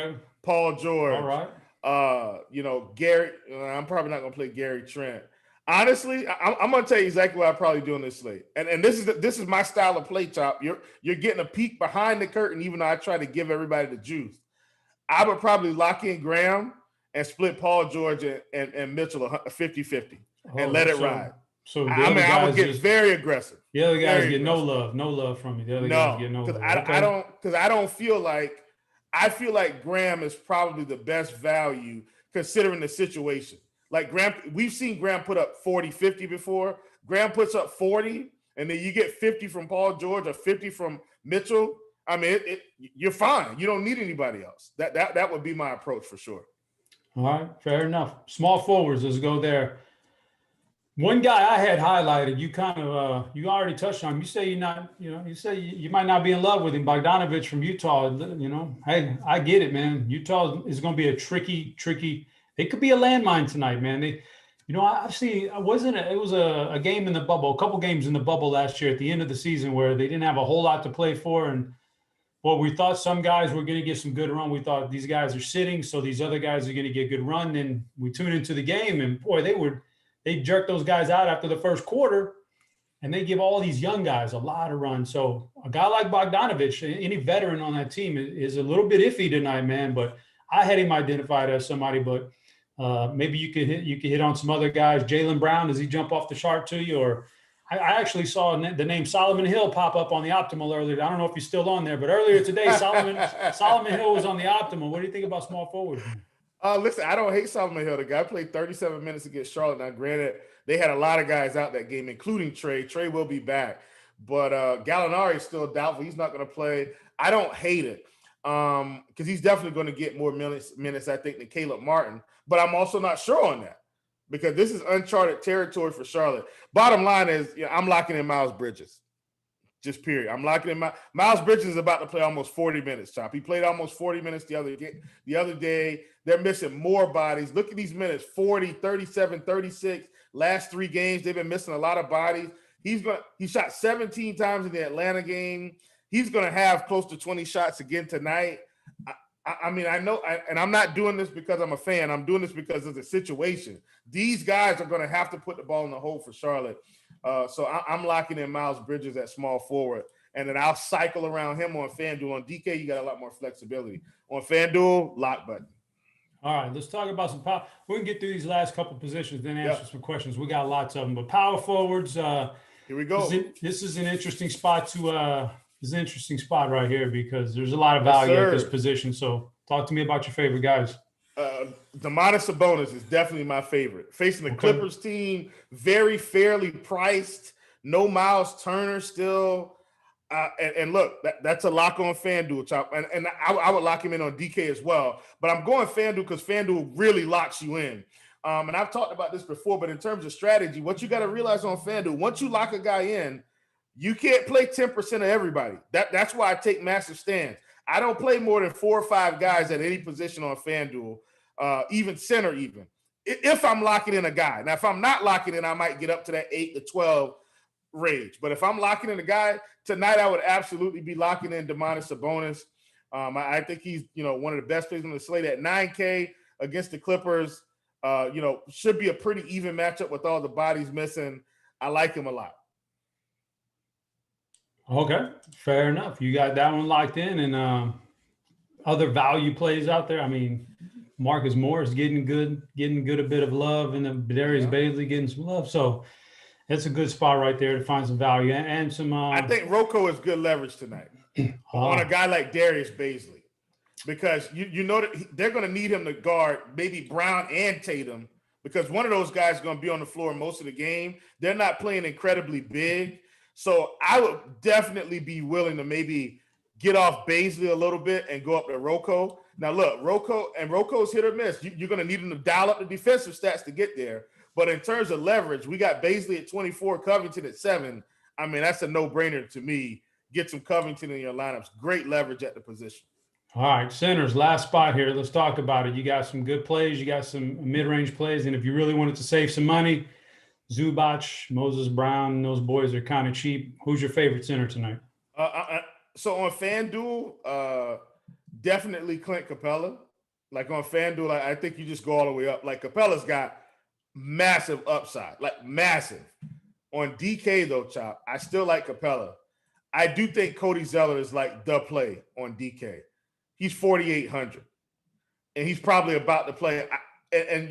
Paul George. All right. Gary. I'm probably not gonna play Gary Trent. Honestly, I'm gonna tell you exactly what I probably do on this slate, and this is my style of play, Chop. You're getting a peek behind the curtain, even though I try to give everybody the juice. I would probably lock in Graham and split Paul George and Mitchell 50-50 and let it ride. So I would get very aggressive. The other guys get no love from you. The other guys get no love. I don't feel like I feel like Graham is probably the best value considering the situation. Like Graham, we've seen Graham put up 40-50 before. Graham puts up 40, and then you get 50 from Paul George or 50 from Mitchell. I mean, you're fine. You don't need anybody else. That would be my approach for sure. All right, fair enough. Small forwards, let's go there. One guy I had highlighted, you kind of you already touched on. You say you're not, you say you might not be in love with him, Bogdanovich from Utah. Hey, I get it, man. Utah is going to be a tricky. It could be a landmine tonight, man. I've seen. It was a game in the bubble, a couple games in the bubble last year at the end of the season where they didn't have a whole lot to play for, and we thought some guys were going to get some good run. We thought these guys are sitting, so these other guys are going to get good run. And we tuned into the game, and boy, they jerk those guys out after the first quarter, and they give all these young guys a lot of run. So a guy like Bogdanovich, any veteran on that team, is a little bit iffy tonight, man. But I had him identified as somebody, but maybe you could hit on some other guys. Jaylen Brown, does he jump off the chart to you? Or I actually saw the name Solomon Hill pop up on the Optimal earlier. I don't know if he's still on there, but earlier today, Solomon Hill was on the Optimal. What do you think about small forwards? Listen, I don't hate Solomon Hill. The guy played 37 minutes against Charlotte. Now, granted, they had a lot of guys out that game, including Trey. Trey will be back. But Gallinari is still doubtful. He's not going to play. I don't hate it because he's definitely going to get more minutes, I think, than Caleb Martin. But I'm also not sure on that because this is uncharted territory for Charlotte. Bottom line is I'm locking in Miles Bridges. Just period. I'm locking in Miles Bridges is about to play almost 40 minutes, Chop. He played almost 40 minutes the other day. They're missing more bodies. Look at these minutes, 40, 37, 36. Last 3 games, they've been missing a lot of bodies. He shot 17 times in the Atlanta game. He's going to have close to 20 shots again tonight. I mean, I know, and I'm not doing this because I'm a fan. I'm doing this because of the situation. These guys are going to have to put the ball in the hole for Charlotte. So I'm locking in Miles Bridges at small forward, and then I'll cycle around him on FanDuel. On DK, you got a lot more flexibility. On FanDuel, lock button. All right, let's talk about some power. We can get through these last couple positions, then answer some questions. We got lots of them, but power forwards. Here we go. This is an interesting spot to. This is an interesting spot right here because there's a lot of value at this position. So Talk to me about your favorite guys. Domantas Sabonis is definitely my favorite. Facing the Clippers team, very fairly priced. No Miles Turner still. And look, that's a lock on FanDuel, Chop. And I would lock him in on DK as well. But I'm going FanDuel because FanDuel really locks you in. And I've talked about this before, but in terms of strategy, what you got to realize on FanDuel, once you lock a guy in, you can't play 10% of everybody. That's why I take massive stands. I don't play more than 4 or 5 guys at any position on FanDuel, even center even, if I'm locking in a guy. Now, if I'm not locking in, I might get up to that 8 to 12 range. But if I'm locking in a guy, tonight I would absolutely be locking in Domantas Sabonis. I think he's, one of the best players on the slate at $9K against the Clippers. Should be a pretty even matchup with all the bodies missing. I like him a lot. Okay, fair enough. You got that one locked in, and other value plays out there. I mean, Marcus Morris getting a bit of love, and then Darius Bazley getting some love. So it's a good spot right there to find some value and some. I think Rocco is good leverage tonight on a guy like Darius Bazley, because you know that they're going to need him to guard maybe Brown and Tatum, because one of those guys is going to be on the floor most of the game. They're not playing incredibly big. So I would definitely be willing to maybe get off Bazley a little bit and go up to Rocco. Now, look, Rocco's hit or miss. You're going to need him to dial up the defensive stats to get there. But in terms of leverage, we got Bazley at 24, Covington at 7. I mean, that's a no-brainer to me. Get some Covington in your lineups. Great leverage at the position. All right, centers, last spot here. Let's talk about it. You got some good plays. You got some mid-range plays. And if you really wanted to save some money, Zubac, Moses Brown, those boys are kind of cheap. Who's your favorite center tonight? So on FanDuel, definitely Clint Capella. Like on FanDuel, I think you just go all the way up. Like Capella's got massive upside, like massive. On DK though, Chop, I still like Capella. I do think Cody Zeller is like the play on DK. He's 4,800, and he's probably about to play. And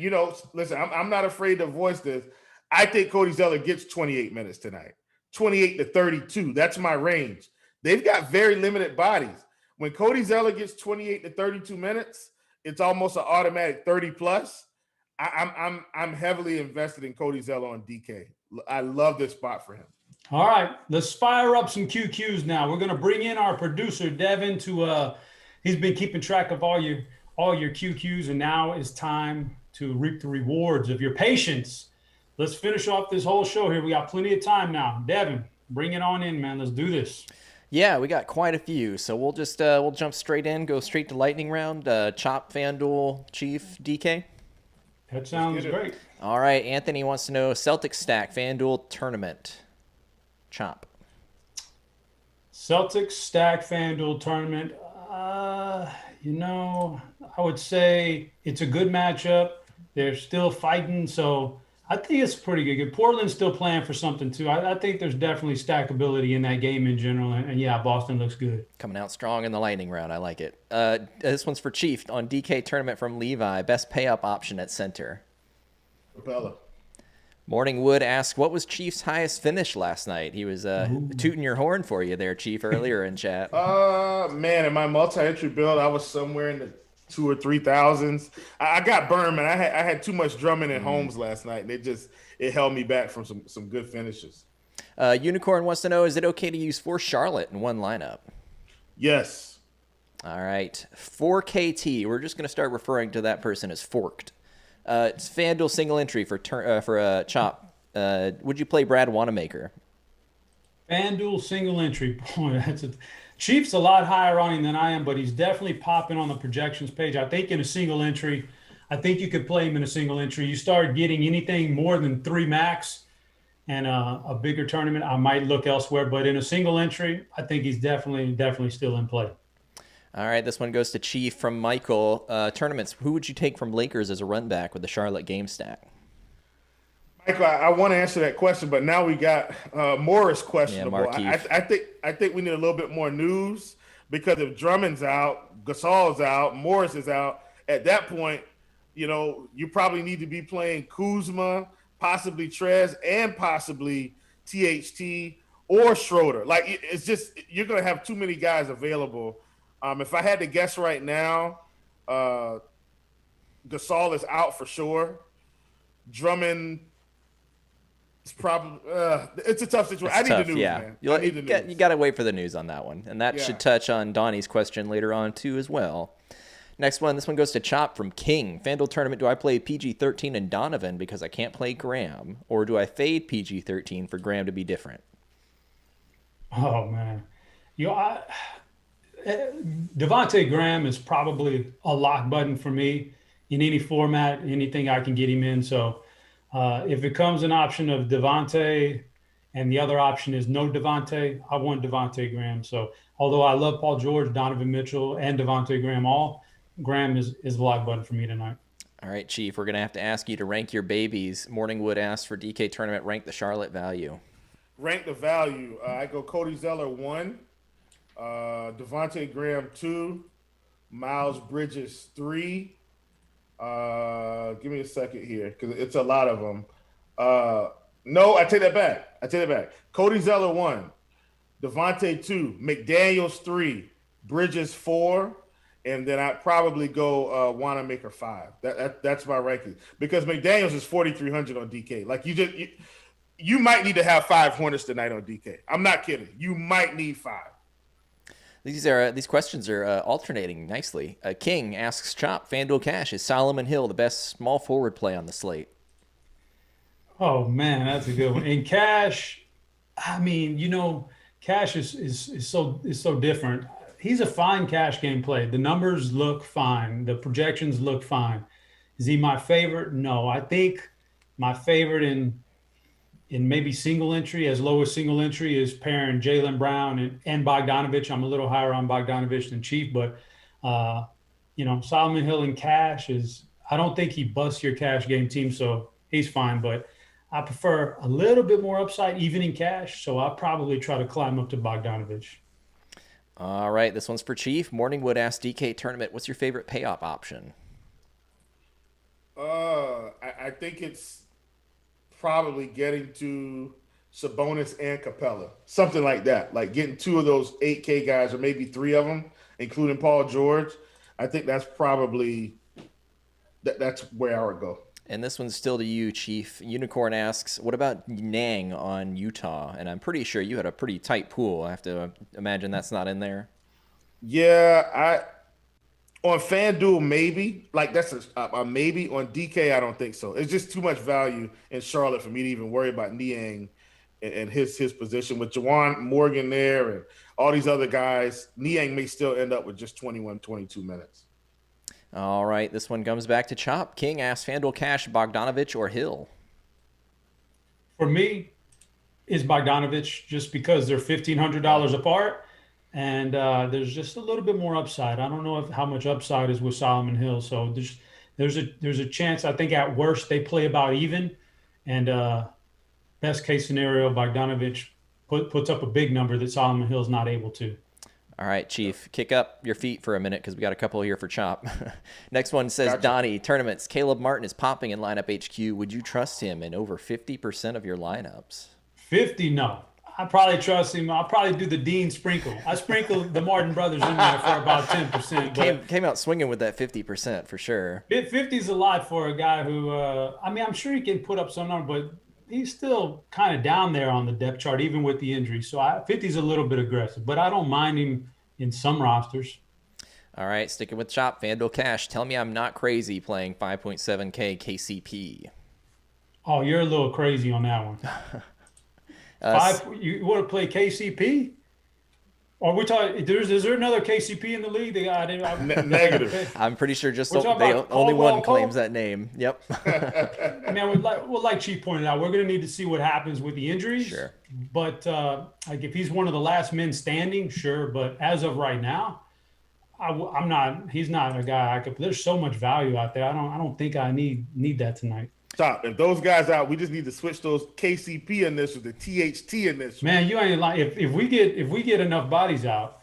listen, I'm not afraid to voice this. I think Cody Zeller gets 28 minutes tonight, 28 to 32. That's my range. They've got very limited bodies. When Cody Zeller gets 28 to 32 minutes, it's almost an automatic 30 plus. I'm heavily invested in Cody Zeller on DK. I love this spot for him. All right, let's fire up some QQs now. We're gonna bring in our producer Devin to. He's been keeping track of all your QQs, and now it's time to reap the rewards of your patience. Let's finish off this whole show here. We got plenty of time now. Devin, bring it on in, man. Let's do this. Yeah, we got quite a few. So we'll just we'll jump straight in, go straight to lightning round. Chop, FanDuel, Chief, DK. That sounds great. All right, Anthony wants to know Celtics stack, FanDuel tournament. Chop. Celtics stack, FanDuel tournament. I would say it's a good matchup. They're still fighting, so I think it's pretty good. Portland's still playing for something, too. I think there's definitely stackability in that game in general. And yeah, Boston looks good. Coming out strong in the lightning round. I like it. This one's for Chief on DK tournament from Levi. Best pay-up option at center. Capella. Morning Wood asked, what was Chief's highest finish last night? He was tooting your horn for you there, Chief, earlier in chat. Man, in my multi-entry build, I was somewhere in the 2,000s or 3,000s. I got burned, man. I had too much Drummond and Holmes last night, and it held me back from some good finishes. Unicorn wants to know, is it okay to use 4 Charlotte in one lineup? Yes. All right. 4KT. We're just going to start referring to that person as forked. It's FanDuel single entry for Chop. Would you play Brad Wanamaker? FanDuel single entry. Boy, Chief's a lot higher on him than I am, but he's definitely popping on the projections page. I think in a single entry, I think you could play him in a single entry. You start getting anything more than 3 max and a bigger tournament, I might look elsewhere. But in a single entry, I think he's definitely still in play. All right, this one goes to Chief from Michael. Tournaments, who would you take from Lakers as a run back with the Charlotte game stack? Michael, I want to answer that question, but now we got Morris questionable. Yeah, I think we need a little bit more news, because if Drummond's out, Gasol's out, Morris is out, at that point, you probably need to be playing Kuzma, possibly Trez, and possibly THT or Schroeder. Like, it's just, you're going to have too many guys available. If I had to guess right now, Gasol is out for sure. Drummond is probably it's a tough situation. I need the news, man. I need the news. You got to wait for the news on that one. And that should touch on Donnie's question later on, too, as well. Next one, this one goes to Chop from King. FanDuel tournament, do I play PG-13 and Donovan because I can't play Graham? Or do I fade PG-13 for Graham to be different? Oh, man. Devontae Graham is probably a lock button for me in any format, anything I can get him in. So if it comes an option of Devontae and the other option is no Devontae, I want Devontae Graham. So although I love Paul George, Donovan Mitchell, and Devontae Graham Graham is the lock button for me tonight. All right, Chief, we're going to have to ask you to rank your babies. Morningwood asks for DK tournament, rank the Charlotte value. Rank the value. I go Cody Zeller 1, Devontae Graham 2, Miles Bridges 3. Give me a second here because it's a lot of them. No, I take that back. Cody Zeller 1, Devontae 2, McDaniels 3, Bridges 4. And then I'd probably go Wanamaker 5. That's my ranking because McDaniels is 4,300 on DK. Like you might need to have 5 Hornets tonight on DK. I'm not kidding. You might need 5. These questions are alternating nicely. King asks Chop, FanDuel Cash, is Solomon Hill the best small forward play on the slate? Oh man, that's a good one. And Cash, I mean, Cash is so different. He's a fine cash game play. The numbers look fine. The projections look fine. Is he my favorite? No. I think my favorite in maybe single entry, as low as single entry, is pairing Jaylen Brown and Bogdanovich. I'm a little higher on Bogdanovich than Chief, but Solomon Hill and Cash I don't think he busts your cash game team, so he's fine. But I prefer a little bit more upside, even in cash. So I'll probably try to climb up to Bogdanovich. All right, this one's for Chief. Morningwood asks DK tournament, what's your favorite payoff option? I think it's probably getting to Sabonis and Capella, something like that. Like getting 2 of those 8K guys, or maybe 3 of them, including Paul George. I think that's probably that's where I would go. And this one's still to you, Chief. Unicorn asks, what about Nang on Utah? And I'm pretty sure you had a pretty tight pool. I have to imagine that's not in there. Yeah, on FanDuel, maybe. Like, that's a maybe. On DK, I don't think so. It's just too much value in Charlotte for me to even worry about Niang and his position. With Juwan Morgan there and all these other guys, Niang may still end up with just 21, 22 minutes. All right, this one comes back to Chop. King asks, FanDuel Cash, Bogdanovich or Hill? For me, it's Bogdanovich just because they're $1,500 apart, and there's just a little bit more upside. I don't know how much upside is with Solomon Hill, so there's a chance. I think at worst they play about even, and best case scenario, Bogdanovich puts up a big number that Solomon Hill's not able to. All right, Chief, kick up your feet for a minute because we got a couple here for Chop. Next one says, gotcha. Donnie, tournaments. Caleb Martin is popping in lineup HQ. Would you trust him in over 50% of your lineups? 50? No. I probably trust him. I'll probably do the Dean sprinkle. I sprinkled the Martin brothers in there for about 10%. Came out swinging with that 50% for sure. 50 is a lot for a guy who, I'm sure he can put up some number, but he's still kind of down there on the depth chart, even with the injury. So 50 is a little bit aggressive, but I don't mind him in some rosters. All right, sticking with Chop, FanDuel Cash. Tell me I'm not crazy playing 5.7K KCP. Oh, you're a little crazy on that one. You want to play KCP? Or we talking? Is there another KCP in the league? Negative. I'm pretty sure just only one claims that name. Yep. Man, like Chief pointed out, we're going to need to see what happens with the injuries. Sure. But like if he's one of the last men standing, sure. But as of right now, I'm not. He's not a guy I could. There's so much value out there. I don't think I need that tonight. Stop. If those guys out, we just need to switch those KCP initials to THT initials. Man, you ain't like if we get enough bodies out,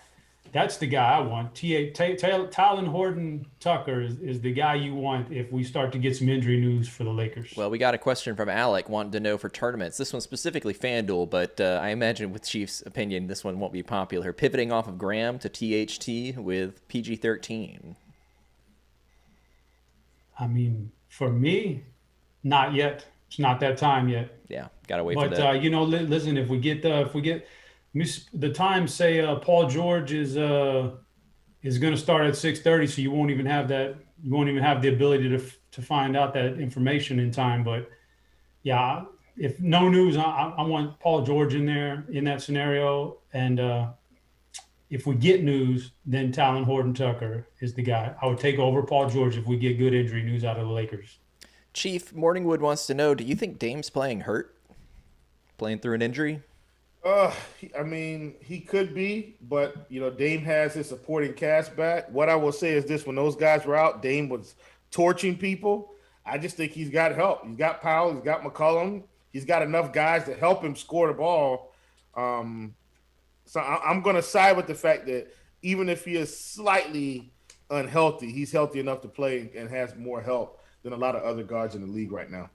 that's the guy I want. Talon Horton Tucker is the guy you want if we start to get some injury news for the Lakers. Well, we got a question from Alec wanting to know for tournaments. This one's specifically FanDuel, but I imagine with Chief's opinion, this one won't be popular. Pivoting off of Graham to THT with PG-13. I mean, for me, not yet. It's not that time yet. Yeah, gotta wait But for that. listen, if we get the times say Paul George is going to start at 6:30, so you won't even have that. You won't even have the ability to find out that information in time. But yeah, if no news, I want Paul George in there in that scenario. And if we get news, then Talon Horton Tucker is the guy. I would take over Paul George if we get good injury news out of the Lakers. Chief Morningwood wants to know, do you think Dame's playing hurt? Playing through an injury? I mean, he could be, but Dame has his supporting cast back. What I will say is this: when those guys were out, Dame was torching people. I just think he's got help. He's got Powell. He's got McCollum. He's got enough guys to help him score the ball. So I'm going to side with the fact that even if he is slightly unhealthy, he's healthy enough to play and has more help than a lot of other guards in the league right now.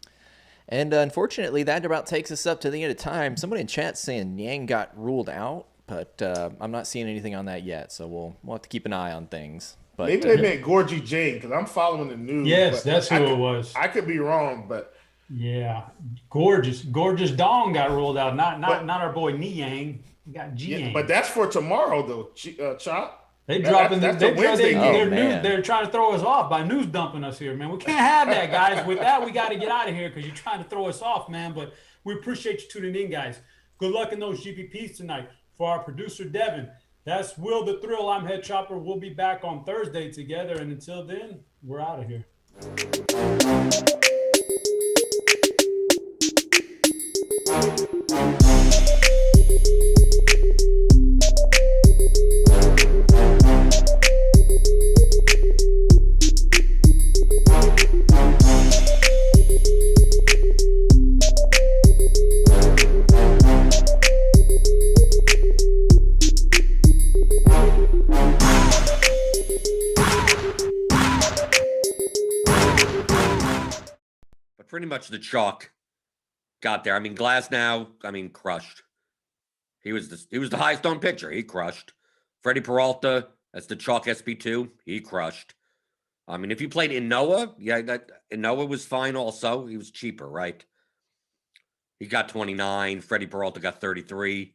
And unfortunately, that about takes us up to the end of time. Somebody in chat saying Yang got ruled out, but I'm not seeing anything on that yet. So we'll have to keep an eye on things. But maybe they meant Gorgie Jane because I'm following the news. Yes, that's who it was. I could be wrong, but yeah, gorgeous Dong got ruled out. Not our boy Niang. We got G. Yeah, but that's for tomorrow though, Chop. They dropping that's the Wednesday game. They're trying to throw us off by news dumping us here, man. We can't have that, guys. With that, we got to get out of here because you're trying to throw us off, man. But we appreciate you tuning in, guys. Good luck in those GPPs tonight. For our producer, Devin, that's Will the Thrill. I'm Head Chopper. We'll be back on Thursday together. And until then, we're out of here. Pretty much the chalk got there. I mean, Glasnow, crushed. He was the highest owned pitcher. He crushed. Freddie Peralta, that's the chalk SP2. He crushed. I mean, if you played Inoa, Inoa was fine also. He was cheaper, right? He got 29. Freddie Peralta got 33.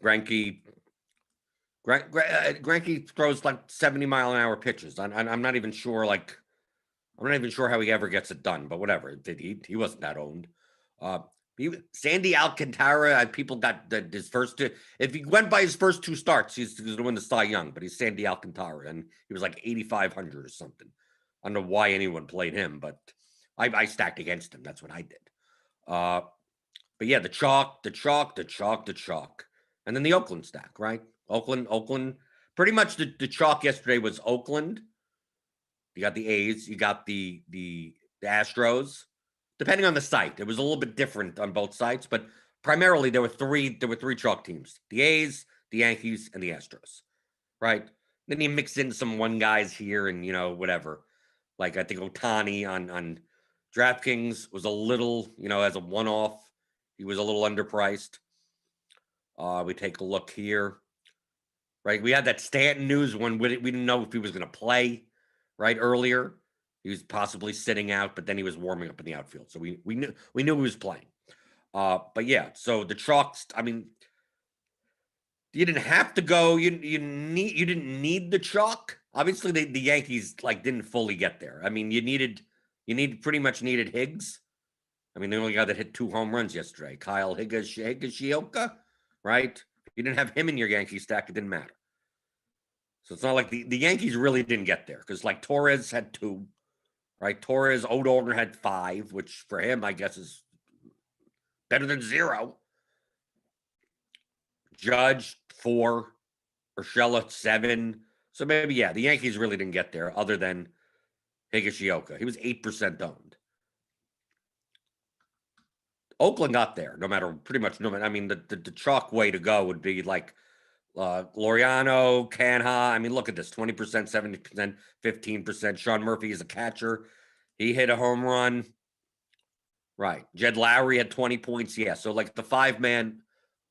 Greinke throws like 70-mile-an-hour pitches. I'm not even sure, I'm not even sure how he ever gets it done, but whatever. He wasn't that owned. Sandy Alcantara, people got his first two. If he went by his first two starts, he's going to win the Cy Young, but he's Sandy Alcantara, and he was like 8,500 or something. I don't know why anyone played him, but I stacked against him. That's what I did. But yeah, the chalk. And then the Oakland stack, right? Oakland. Pretty much the chalk yesterday was Oakland. You got the A's, you got the Astros. Depending on the site, it was a little bit different on both sites, but primarily there were three chalk teams: the A's, the Yankees, and the Astros. Right? Then you mix in some one guys here and whatever. Like I think Ohtani on DraftKings was a little, as a one-off, he was a little underpriced. We take a look here. Right? We had that Stanton news when we didn't know if he was going to play. Right, earlier, he was possibly sitting out, but then he was warming up in the outfield, so we knew he was playing. But yeah, so the chalks. I mean, you didn't have to go. You didn't need the chalk. Obviously, the Yankees didn't fully get there. I mean, you pretty much needed Higgs. I mean, the only guy that hit 2 home runs yesterday, Kyle Higashioka, right? If you didn't have him in your Yankee stack, it didn't matter. So it's not like the Yankees really didn't get there because Torres had 2, right? Torres, Odor had 5, which for him, I guess, is better than 0. Judge 4, Urshela 7. So maybe, yeah, the Yankees really didn't get there other than Higashioka. He was 8% owned. Oakland got there pretty much. I mean, the chalk way to go would be Laureano, Canha. I mean, look at this: 20%, 70%, 15%. Sean Murphy is a catcher. He hit a home run. Right. Jed Lowry had 20 points. Yeah. So the 5-man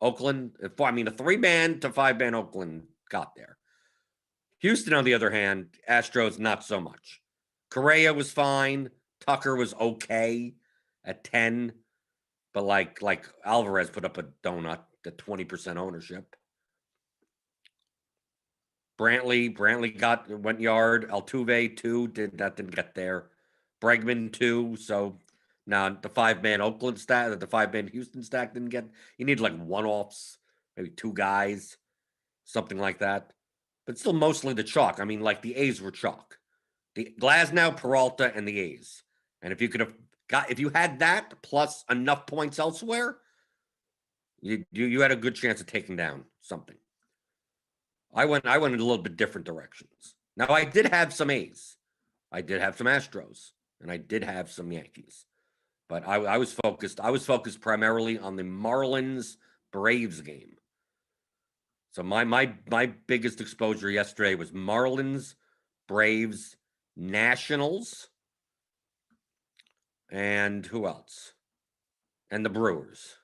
Oakland, a 3-man to 5-man Oakland got there. Houston, on the other hand, Astros, not so much. Correa was fine. Tucker was okay at 10. But like Alvarez put up a donut at 20% ownership. Brantley went yard. Altuve 2 didn't get there. Bregman 2. So now the 5-man Oakland stack, the 5-man Houston stack didn't get. You need like one-offs, maybe 2 guys, something like that. But still mostly the chalk. I mean, like the A's were chalk. The Glasnow, Peralta, and the A's. And if you had that plus enough points elsewhere, you had a good chance of taking down something. I went in a little bit different directions. Now I did have some A's, I did have some Astros, and I did have some Yankees, but I was focused primarily on the Marlins Braves game. So my biggest exposure yesterday was Marlins, Braves, Nationals, and who else? And the Brewers.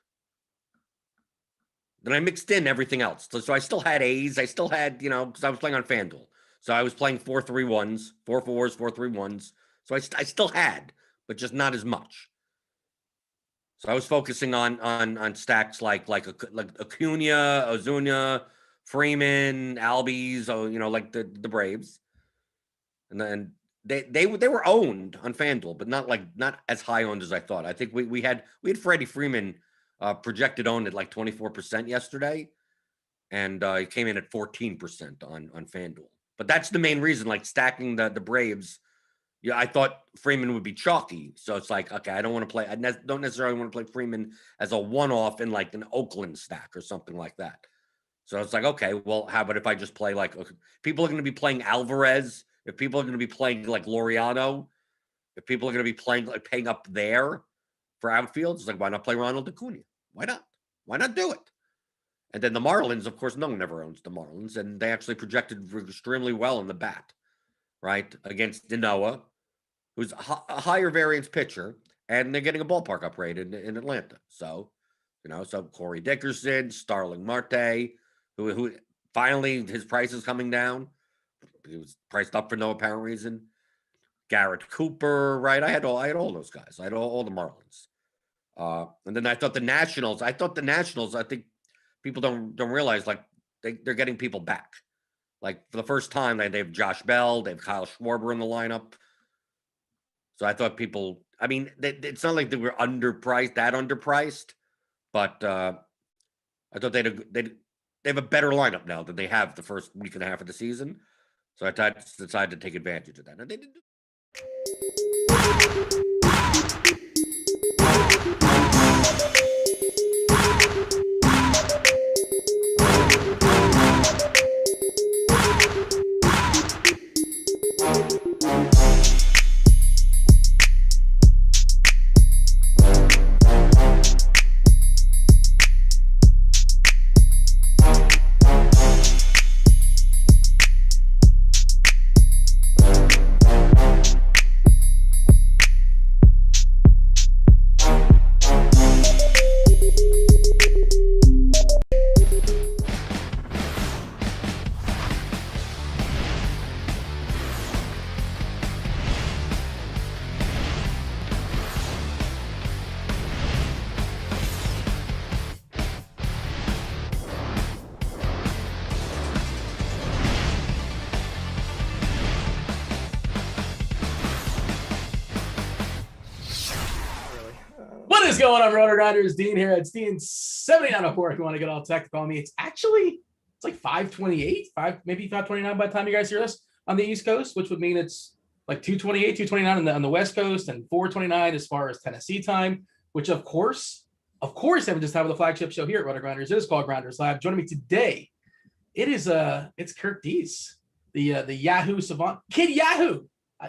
Then I mixed in everything else. So I still had A's. I still had, because I was playing on FanDuel. So I was playing 4-3-1s, 4-4s, 4-3-1s. So I still had, but just not as much. So I was focusing on stacks like Acuna, Ozuna, Freeman, Albies, like the Braves. And then they were owned on FanDuel, but not as high owned as I thought. I think we had Freddie Freeman projected owned at like 24% yesterday, and he came in at 14% on FanDuel. But that's the main reason, like stacking the Braves. Yeah, I thought Freeman would be chalky, so it's like, okay, I don't want to play. I don't necessarily want to play Freeman as a one-off in like an Oakland stack or something like that. So it's like, okay, well, how about if I just play like people are going to be playing Alvarez, if people are going to be playing like Laureano, if people are going to be playing like paying up there for outfield, it's like, why not play Ronald Acuna? Why not? Why not do it? And then the Marlins, of course, no one ever owns the Marlins, and they actually projected extremely well in the bat, right, against Dinoa, who's a higher variance pitcher, and they're getting a ballpark upgrade in Atlanta. So, so Corey Dickerson, Starling Marte, who finally his price is coming down. He was priced up for no apparent reason. Garrett Cooper, right? I had all those guys. I had all the Marlins. And then I thought the Nationals. I think people don't realize, like, they're getting people back. Like, for the first time, they have Josh Bell, they have Kyle Schwarber in the lineup. So I thought people, I mean, it's not like they were underpriced, but I thought they have a better lineup now than they have the first week and a half of the season. So I decided to take advantage of that. And they did. What is going on, Rotogrinders? Dean here. It's Dean 7904 if you want to get all technical on me. It's like 5:28, maybe 5:29 by the time you guys hear this on the East Coast, which would mean it's like 2:28, 2:29 on the West Coast, and 4:29 as far as Tennessee time, which of course, I'm just having the flagship show here at Rotogrinders. It is called Grinderslive. Joining me today, it's Kirk Dees, the Yahoo savant, Kid Yahoo.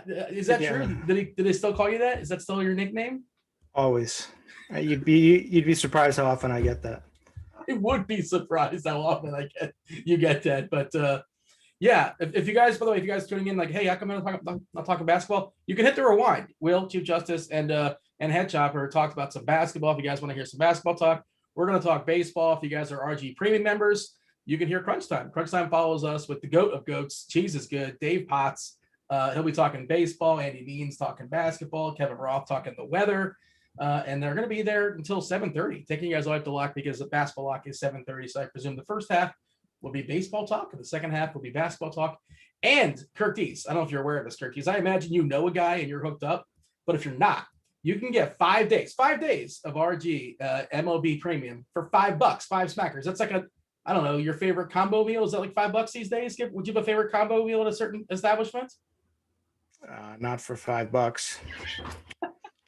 Is that true? Did they still call you that? Is that still your nickname? Always. You'd be surprised how often I get that. I would be surprised how often you get that. But yeah, if you guys, by the way, if you guys tuning in, like, hey, how come I'm not talking basketball? You can hit the rewind. Will, Chief Justice, and Head Chopper talked about some basketball. If you guys want to hear some basketball talk, we're going to talk baseball. If you guys are RG Premium members, you can hear Crunch Time. Crunch Time follows us with the GOAT of GOATs. Cheese is good. Dave Potts. He'll be talking baseball. Andy Bean's talking basketball. Kevin Roth talking the weather. And they're going to be there until 7:30, taking you guys all up to lock because the basketball lock is 7:30. So I presume the first half will be baseball talk, and the second half will be basketball talk. And Kirk Dees, I don't know if you're aware of this, Kirk Dees. I imagine you know a guy and you're hooked up, but if you're not, you can get 5 days of RG MLB premium for $5, 5 smackers. That's like I don't know, your favorite combo meal. Is that like $5 these days? Would you have a favorite combo meal at a certain establishment? Not for $5.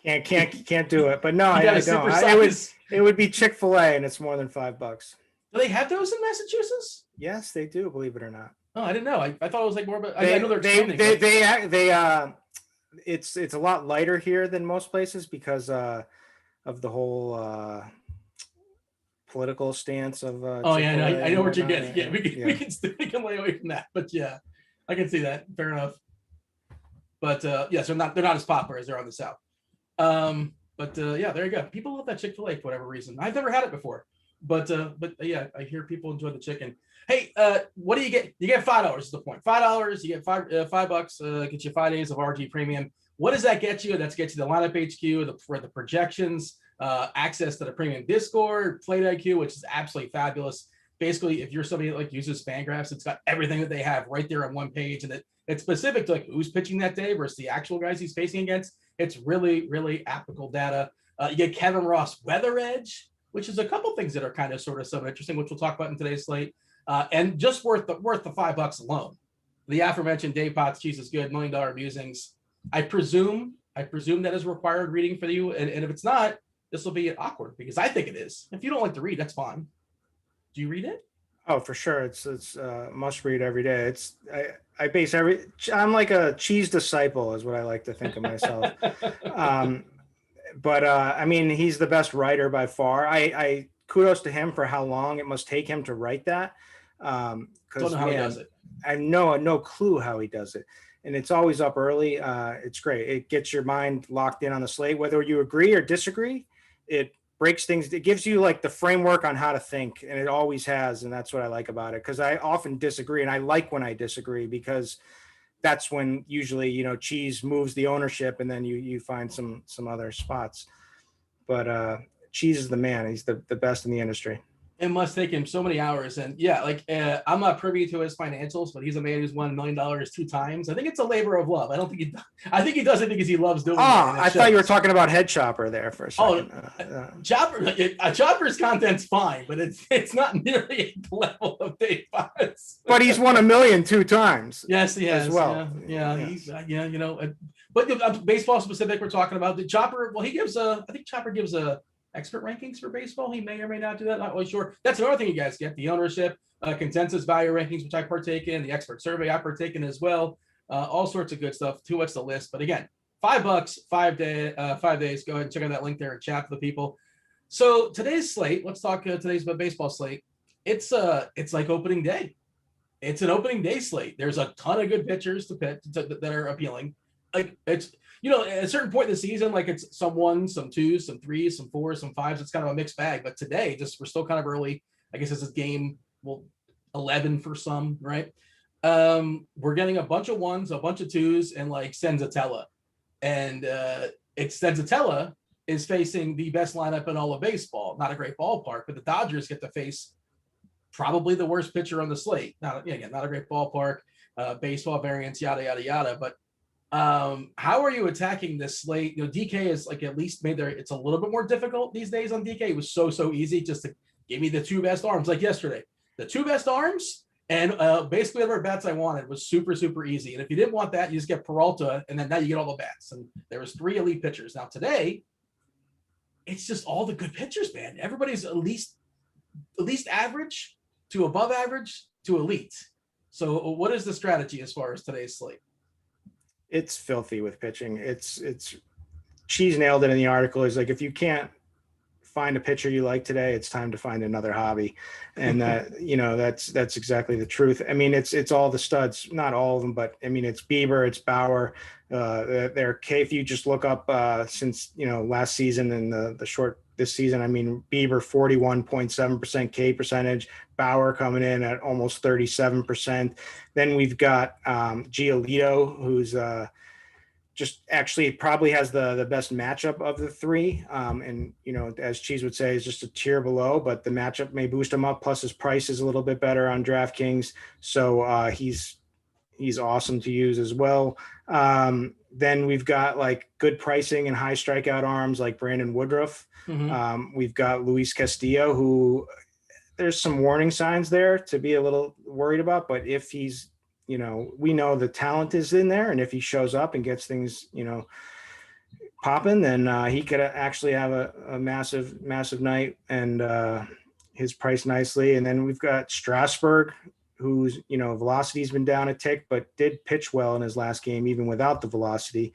Can't do it. But no, I don't. It would be Chick-fil-A, and it's more than $5. Do they have those in Massachusetts? Yes, they do. Believe it or not. Oh, I didn't know. I thought it was like more about. I know they're expanding. It's a lot lighter here than most places because of the whole political stance of. Oh yeah, I know what you're getting. Yeah, we can lay away from that. But yeah, I can see that. Fair enough. But yes, they're not as popular as they're on the South. But yeah, there you go. People love that Chick-fil-A for whatever reason. I've never had it before, but yeah, I hear people enjoy the chicken. Hey, what do you get? You get $5 is the point. $5, you get $5, get you 5 days of RG premium. What does that get you? That's get you the lineup HQ, for the projections, access to the premium Discord, Plate IQ, which is absolutely fabulous. Basically, if you're somebody that like uses Fangraphs, it's got everything that they have right there on one page, and it's specific to like who's pitching that day versus the actual guys he's facing against. It's really, really applicable data. You get Kevin Ross Weather Edge, which is a couple things that are kind of sort of so interesting, which we'll talk about in today's slate. And just worth the $5 alone. The aforementioned Dave Potts, Cheese is Good, $1 Million Musings. I presume that is required reading for you. And if it's not, this will be awkward because I think it is. If you don't like to read, that's fine. Do you read it? Oh, for sure. It's must read every day. I'm like a cheese disciple is what I like to think of myself. But I mean, he's the best writer by far. I kudos to him for how long it must take him to write that. Don't know how he does it. I have no clue how he does it. And it's always up early. It's great. It gets your mind locked in on the slate, whether you agree or disagree. It breaks things. It gives you like the framework on how to think, and it always has. And that's what I like about it, because I often disagree, and I like when I disagree because that's when usually, Cheese moves the ownership, and then you find some other spots. But Cheese is the man. He's the best in the industry. It must take him so many hours. And yeah, I'm not privy to his financials, but he's a man who's won $1 million 2 times. I think it's a labor of love. I think he does it because he loves doing it. I thought you were talking about Head Chopper there for a second. Chopper's content's fine, but it's not nearly at the level of Dave Potts. But he's won $1 million 2 times. Yes, he has. As well. Yeah. He's but baseball specific, we're talking about the Chopper. Well, I think Chopper gives expert rankings for baseball. He may or may not do that. Not really sure. That's another thing you guys get: the ownership, consensus value rankings, which I partake in, the expert survey I partake in as well. All sorts of good stuff. Too much to list, but again, $5, 5 days. Go ahead and check out that link there and chat to the people. So today's slate. Let's talk today's baseball slate. It's like opening day. It's an opening day slate. There's a ton of good pitchers to pitch that are appealing. Like it's. At a certain point in the season, like it's some 1s, some 2s, some 3s, some 4s, some 5s. It's kind of a mixed bag. But today, we're still kind of early. I guess this is game 11 for some, right? We're getting a bunch of 1s, a bunch of 2s, and like Senzatella. And Senzatella is facing the best lineup in all of baseball. Not a great ballpark, but the Dodgers get to face probably the worst pitcher on the slate. Not a great ballpark, baseball variance, yada, yada, yada. But how are you attacking this slate? DK is like at least it's a little bit more difficult these days on DK. It was so easy just to give me the 2 best arms like yesterday. The 2 best arms and basically whatever bats I wanted was super easy. And if you didn't want that, you just get Peralta, and then now you get all the bats. And there was 3 elite pitchers. Now today, it's just all the good pitchers, man. Everybody's at least average to above average to elite. So what is the strategy as far as today's slate? It's filthy with pitching. It's Cheese nailed it in the article. He's like, if you can't find a pitcher you like today, it's time to find another hobby. And that's exactly the truth. I mean, it's all the studs, not all of them, but I mean, it's Bieber, it's Bauer. If you just look up since last season and the this season. I mean, Bieber 41.7% K percentage, Bauer coming in at almost 37%. Then we've got Giolito, who's just actually probably has the best matchup of the three. And, you know, as Cheese would say, is just a tier below, but the matchup may boost him up. Plus his price is a little bit better on DraftKings. So he's awesome to use as well. Then we've got like good pricing and high strikeout arms like Brandon Woodruff. We've got Luis Castillo, who there's some warning signs there to be a little worried about, but if he's, you know, we know the talent is in there, and if he shows up and gets things, you know, popping, then he could actually have a massive night and his price nicely. And then we've got Strasbourg, whose, you know, velocity's been down a tick, but did pitch well in his last game, even without the velocity.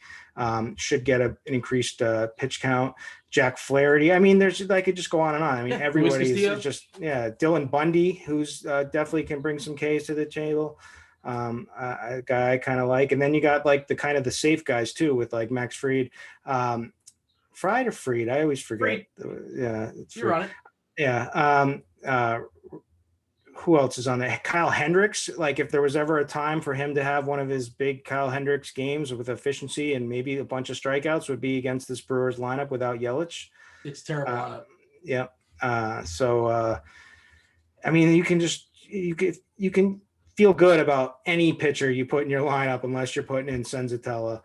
Should get an increased pitch count. Jack Flaherty. I mean, there's, I could just go on and on. I mean, everybody's just, Dylan Bundy, who's definitely can bring some Ks to the table. A guy I kind of like. And then you got like the kind of the safe guys too, with like Max Fried. Fried or Fried? I always forget. Yeah. You're on it. Yeah. Who else is on that? Kyle Hendricks. Like if there was ever a time for him to have one of his big Kyle Hendricks games with efficiency and maybe a bunch of strikeouts, would be against this Brewers lineup without Yelich. It's terrible lineup. Yeah. So I mean, you can feel good about any pitcher you put in your lineup unless you're putting in Senzatella.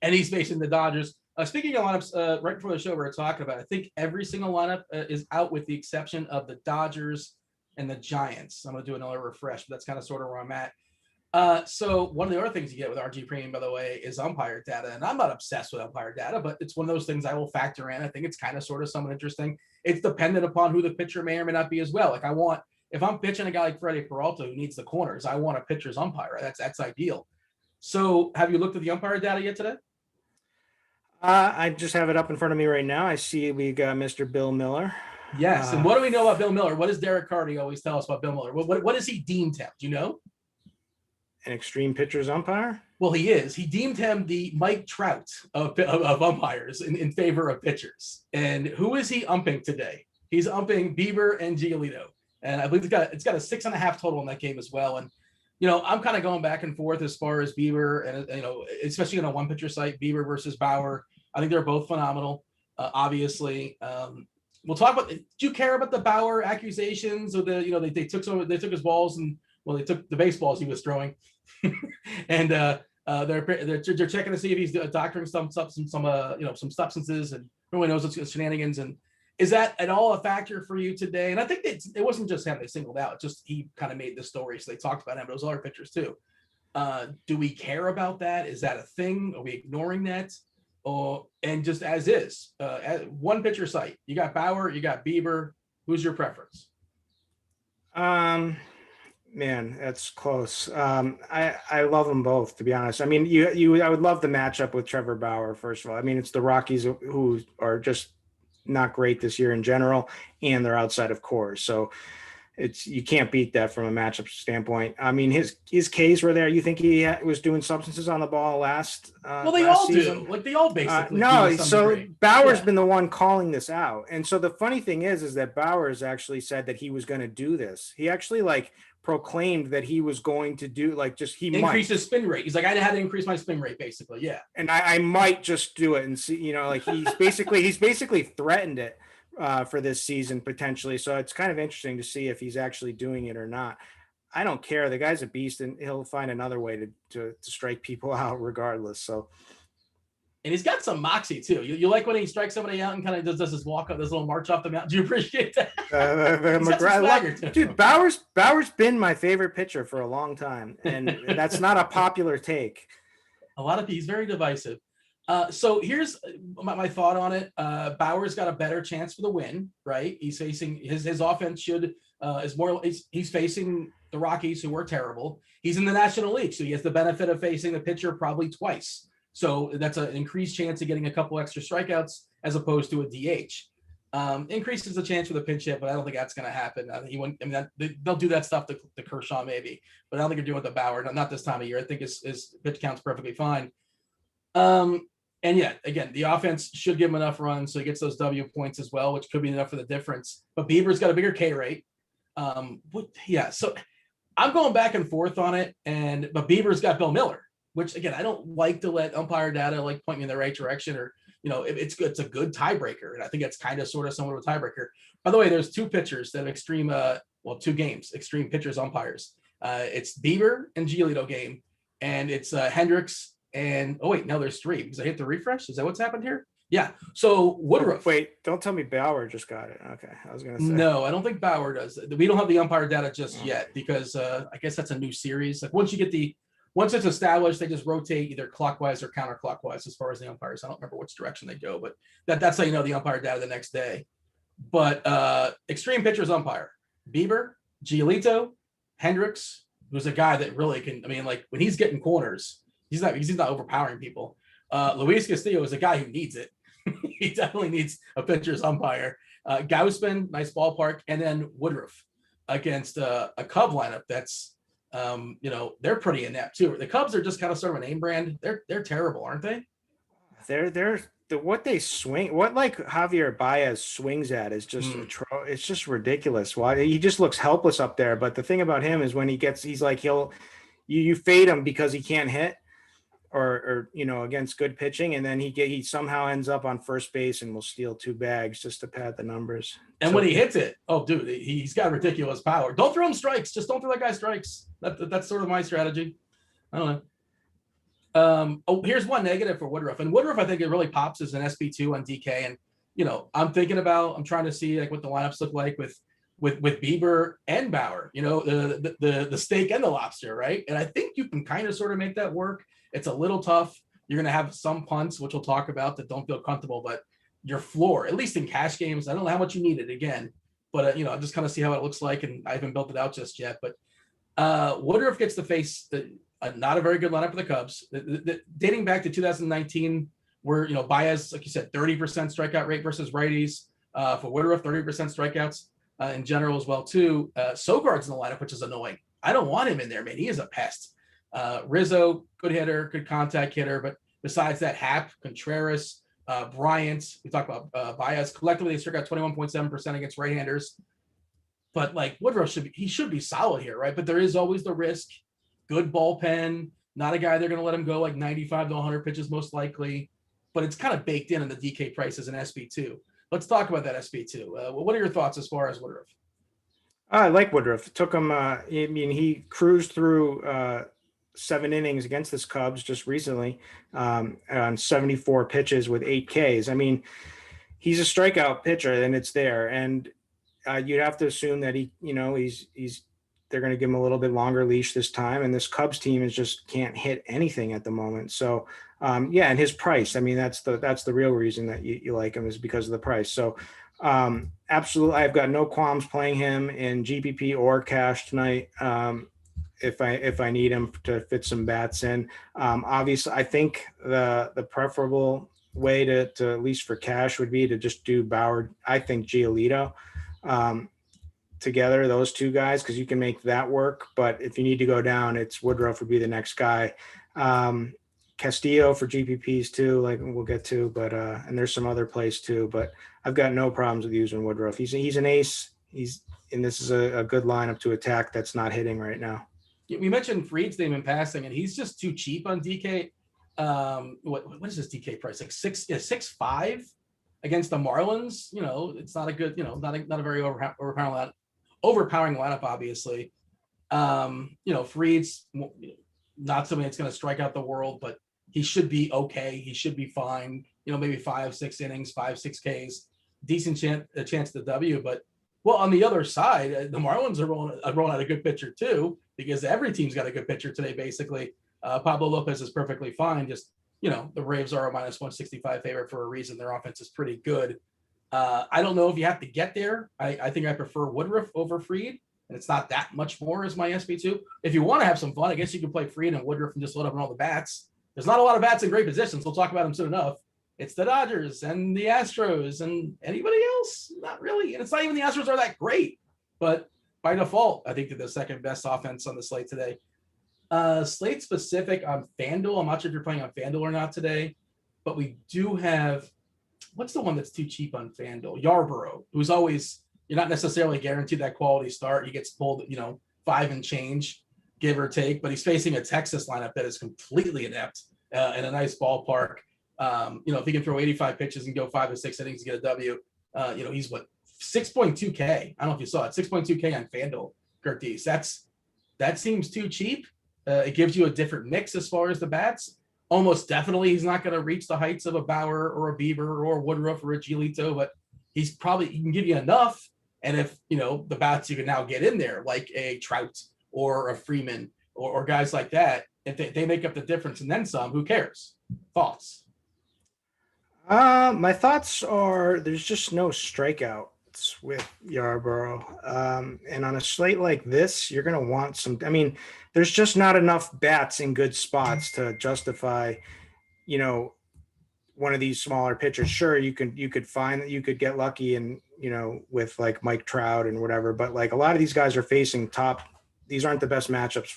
And he's facing the Dodgers. Speaking of lineups, right before the show we were talking about, I think every single lineup is out with the exception of the Dodgers and the Giants. I'm going to do another refresh, but that's kind of sort of where I'm at. So one of the other things you get with RG Premium, by the way, is umpire data. And I'm not obsessed with umpire data, but it's one of those things I will factor in. I think it's kind of sort of somewhat interesting. It's dependent upon who the pitcher may or may not be as well. Like if I'm pitching a guy like Freddie Peralta who needs the corners, I want a pitcher's umpire. Right? That's ideal. So have you looked at the umpire data yet today? I just have it up in front of me right now. I see we got Mr. Bill Miller. Yes. And what do we know about Bill Miller? What does Derek Carty always tell us about Bill Miller? What is he deemed him? Do you know? An extreme pitcher's umpire? Well, he is. He deemed him the Mike Trout of umpires in favor of pitchers. And who is he umping today? He's umping Bieber and Giolito. And I believe it's got a 6.5 total in that game as well. And, you know, I'm kind of going back and forth as far as Bieber and, you know, especially on a one pitcher site, Bieber versus Bauer. I think they're both phenomenal. We'll talk about, do you care about the Bauer accusations or they took his balls and, well, they took the baseballs he was throwing and they're checking to see if he's doctoring some substances, and everyone knows it's shenanigans. And is that at all a factor for you today? And I think it wasn't just him they singled out, just he kind of made the story. So they talked about him, but those other pitchers too. Do we care about that? Is that a thing? Are we ignoring that? And just as is, at one pitcher site, you got Bauer, you got Bieber. Who's your preference? Man, that's close. I love them both, to be honest. I mean, I would love the matchup with Trevor Bauer, first of all. I mean, it's the Rockies who are just not great this year in general, and they're outside of Coors. So you can't beat that from a matchup standpoint. I mean, his Ks were there. You think he was doing substances on the ball last? Well, they all season? Do. Like they all basically. No, so degree. Bauer's been the one calling this out, and so the funny thing is that Bauer's actually said that he was going to do this. He actually proclaimed that he was going to do increase his spin rate. He's like, I had to increase my spin rate, basically. Yeah, and I might just do it and see. You know, like he's basically threatened it. For this season potentially, so it's kind of interesting to see if he's actually doing it or not. I don't care. The guy's a beast, and he'll find another way to strike people out regardless. So, and he's got some moxie too. You like when he strikes somebody out and kind of does his walk up, this little march off the mountain. Do you appreciate that? Dude, Bauer's been my favorite pitcher for a long time, and that's not a popular take. He's very divisive. So here's my thought on it. Bauer's got a better chance for the win, right? He's facing his offense he's facing the Rockies, who are terrible. He's in the National League, so he has the benefit of facing the pitcher probably twice. So that's an increased chance of getting a couple extra strikeouts as opposed to a DH. Increases the chance for the pinch hit, but I don't think that's going to happen. They'll do that stuff to Kershaw maybe, but I don't think they're doing it with the Bauer. Not this time of year. I think his pitch count's perfectly fine. And yeah, again, the offense should give him enough runs so he gets those W points as well, which could be enough for the difference. But Bieber's got a bigger K rate. So I'm going back and forth on it. But Bieber's got Bill Miller, which again, I don't like to let umpire data like point me in the right direction, or it's good. It's a good tiebreaker, and I think it's kind of sort of somewhat of a tiebreaker. By the way, there's two pitchers that have extreme, 2 games, extreme pitchers umpires. It's Bieber and Giolito game, and it's Hendricks. And no, there's 3 because I hit the refresh. Is that what's happened here? Yeah. So Woodruff. Wait, don't tell me Bauer just got it. Okay, I was gonna say. No, I don't think Bauer does. We don't have the umpire data just yet because I guess that's a new series. Like once it's established, they just rotate either clockwise or counterclockwise as far as the umpires. I don't remember which direction they go, but that's how you know the umpire data the next day. But extreme pitchers umpire: Bieber, Giolito, Hendricks, who's a guy that really can. I mean, like when he's getting corners. He's not overpowering people. Luis Castillo is a guy who needs it. He definitely needs a pitcher's umpire. Gausman, nice ballpark, and then Woodruff against a Cub lineup that's, they're pretty inept too. The Cubs are just kind of sort of a name brand. They're terrible, aren't they? They're what they swing, what like Javier Baez swings at is just it's just ridiculous. Why he just looks helpless up there. But the thing about him is when he's like you fade him because he can't hit. Or against good pitching, and then he somehow ends up on first base and will steal 2 bags just to pad the numbers. And when he hits it, oh dude, he's got ridiculous power. Don't throw him strikes. Just don't throw that guy strikes. That's sort of my strategy. I don't know. Here's one negative for Woodruff. And Woodruff, I think it really pops as an SP2 on DK. And I'm trying to see like what the lineups look like with Bieber and Bauer. The steak and the lobster, right? And I think you can kind of sort of make that work. It's a little tough. You're going to have some punts, which we'll talk about, that don't feel comfortable, but your floor, at least in cash games, I don't know how much you need it again, but I'll just kind of see how it looks like. And I haven't built it out just yet, but Woodruff gets to face not a very good lineup for the Cubs. Dating back to 2019, where, Baez, like you said, 30% strikeout rate versus righties. For Woodruff, 30% strikeouts in general as well, too. Sogard's in the lineup, which is annoying. I don't want him in there, man. He is a pest. Rizzo, good hitter, good contact hitter, but besides that, Happ, Contreras, Bryant, we talked about Baez. Collectively, they struck out 21.7% against right-handers. But like Woodruff should be solid here, right? But there is always the risk. Good bullpen, not a guy they're going to let him go like 95 to 100 pitches most likely, but it's kind of baked in the DK price as an SP2. Let's talk about that SP2. What are your thoughts as far as Woodruff? I like Woodruff. It took him. He cruised through 7 innings against this Cubs just recently on 74 pitches with 8 Ks. I mean, he's a strikeout pitcher, and it's there. And you'd have to assume that they're going to give him a little bit longer leash this time. And this Cubs team just can't hit anything at the moment. So and his price. I mean, that's the real reason that you like him is because of the price. So absolutely, I've got no qualms playing him in GPP or cash tonight. If I need him to fit some bats in. Obviously, I think the preferable way to at least for cash would be to just do Bauer. I think Giolito together, those 2 guys, because you can make that work. But if you need to go down, it's Woodruff would be the next guy. Castillo for GPPs too, like we'll get to, but and there's some other plays too. But I've got no problems with using Woodruff. He's an ace. And this is a good lineup to attack that's not hitting right now. We mentioned Fried's name in passing, and he's just too cheap on DK. What is his DK price? Like 6.5 against the Marlins. It's not a good, not a very overpowering lineup, obviously. Fried's not somebody that's going to strike out the world, but he should be okay. He should be fine. Maybe 5-6 innings, 5-6 Ks, decent chance at the W. But on the other side, the Marlins are rolling out a good pitcher too, because every team's got a good pitcher today, basically. Pablo Lopez is perfectly fine. Just, the Braves are a -165 favorite for a reason. Their offense is pretty good. I don't know if you have to get there. I think I prefer Woodruff over Fried, and it's not that much more as my SP2. If you want to have some fun, I guess you can play Fried and Woodruff and just load up on all the bats. There's not a lot of bats in great positions. We'll talk about them soon enough. It's the Dodgers and the Astros and anybody else? Not really. And it's not even the Astros are that great. But by default, I think they're the second best offense on the slate today. Slate specific on FanDuel. I'm not sure if you're playing on FanDuel or not today. but we do have, what's the one that's too cheap on FanDuel? Yarborough, who's always, you're not necessarily guaranteed that quality start. He gets pulled, 5 and change, give or take, but he's facing a Texas lineup that is completely inept in a nice ballpark. If he can throw 85 pitches and go 5 or 6 innings to get a W, he's what, 6.2K. I don't know if you saw it, 6.2K on FanDuel, Gerties. That seems too cheap. It gives you a different mix as far as the bats. Almost definitely he's not going to reach the heights of a Bauer or a Bieber or a Woodruff or a Giolito, but he can give you enough. And if, the bats you can now get in there, like a Trout or a Freeman or guys like that, if they make up the difference and then some, who cares? Thoughts? My thoughts are there's just no strikeouts with Yarborough. And on a slate like this, you're going to want some, there's just not enough bats in good spots to justify, one of these smaller pitchers. Sure, you could find that you could get lucky and, with like Mike Trout and whatever, but like a lot of these guys are facing these aren't the best matchups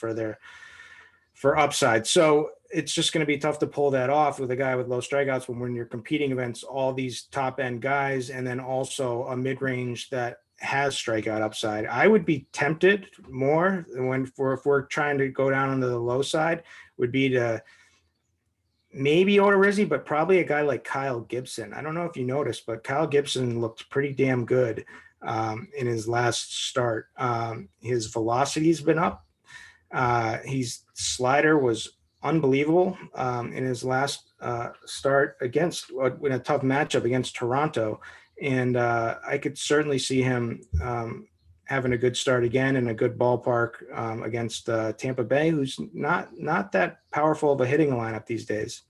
for upside. So it's just going to be tough to pull that off with a guy with low strikeouts when you're competing against all these top end guys and then also a mid-range that has strikeout upside. I would be tempted more if we're trying to go down onto the low side would be to maybe Odorizzi, but probably a guy like Kyle Gibson. I don't know if you noticed, but Kyle Gibson looked pretty damn good in his last start. His velocity's been up. His slider was unbelievable in his last start against in a tough matchup against Toronto. And I could certainly see him having a good start again in a good ballpark against Tampa Bay, who's not that powerful of a hitting lineup these days.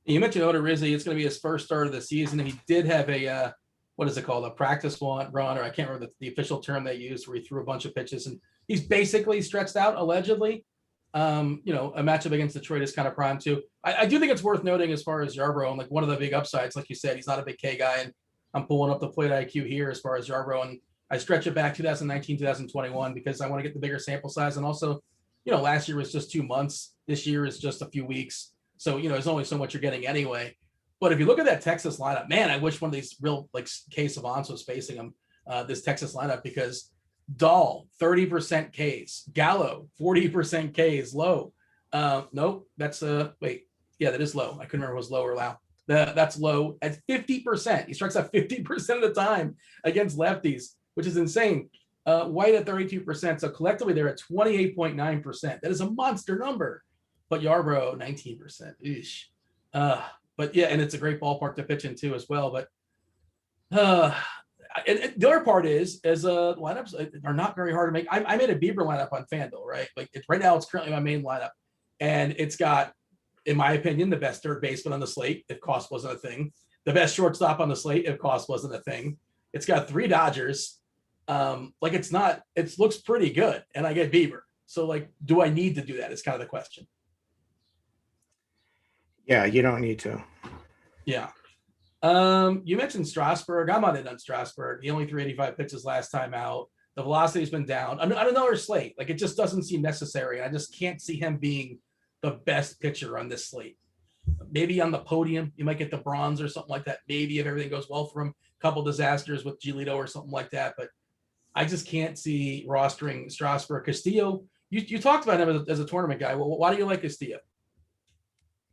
You mentioned Odorizzi. It's going to be his first start of the season. He did have a, what is it called? A practice run, or I can't remember the official term they used, where he threw a bunch of pitches and he's basically stretched out allegedly. A matchup against Detroit is kind of prime too. I do think it's worth noting as far as Yarborough, and like one of the big upsides, like you said, he's not a big K guy, and I'm pulling up the plate IQ here as far as Yarborough, and I stretch it back 2019, 2021 because I want to get the bigger sample size, and also, last year was just 2 months. This year is just a few weeks, so there's only so much you're getting anyway. But if you look at that Texas lineup, man, I wish one of these real like K savants was facing him, this Texas lineup, because Dahl 30% Ks, Gallo 40% Ks, low. Nope, that's wait, yeah, that is low. I couldn't remember if it was low or low. That's low at 50%. He strikes out 50% of the time against lefties, which is insane. White at 32%. So collectively they're at 28.9%. That is a monster number. But Yarborough 19%. Eesh. But yeah, and it's a great ballpark to pitch in too as well. But and the other part is lineups are not very hard to make. I made a Bieber lineup on FanDuel, right? Like right now it's currently my main lineup, and it's got, in my opinion, the best third baseman on the slate if cost wasn't a thing, the best shortstop on the slate if cost wasn't a thing. It's got 3 Dodgers. It looks pretty good, and I get Bieber. So like, do I need to do that? Is kind of the question. Yeah, you don't need to. Yeah. You mentioned Strasbourg. I'm on it on Strasbourg. He only threw 85 pitches last time out. The velocity's been down. On another slate, like it just doesn't seem necessary. I just can't see him being the best pitcher on this slate. Maybe on the podium, you might get the bronze or something like that. Maybe if everything goes well for him, a couple disasters with Giolito or something like that. But I just can't see rostering Strasbourg. Castillo, you talked about him as a tournament guy. Well, why do you like Castillo?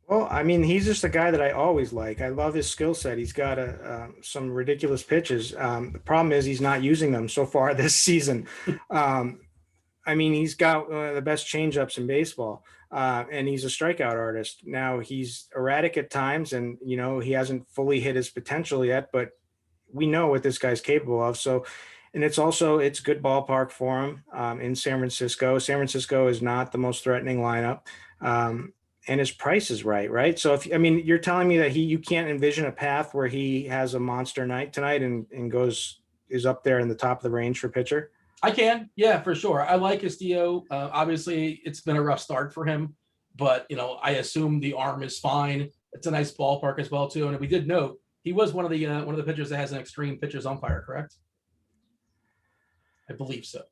Well, he's just a guy that I always like. I love his skill set. He's got some ridiculous pitches. The problem is he's not using them so far this season. He's got one of the best changeups in baseball, and he's a strikeout artist. Now he's erratic at times, and he hasn't fully hit his potential yet. But we know what this guy's capable of. So, and it's good ballpark for him in San Francisco. San Francisco is not the most threatening lineup. And his price is right. So you're telling me that you can't envision a path where he has a monster night tonight and is up there in the top of the range for pitcher? I can, yeah, for sure. I like Castillo. Obviously, it's been a rough start for him, but I assume the arm is fine. It's a nice ballpark as well too. And we did note he was one of the pitchers that has an extreme pitcher's umpire, correct? I believe so.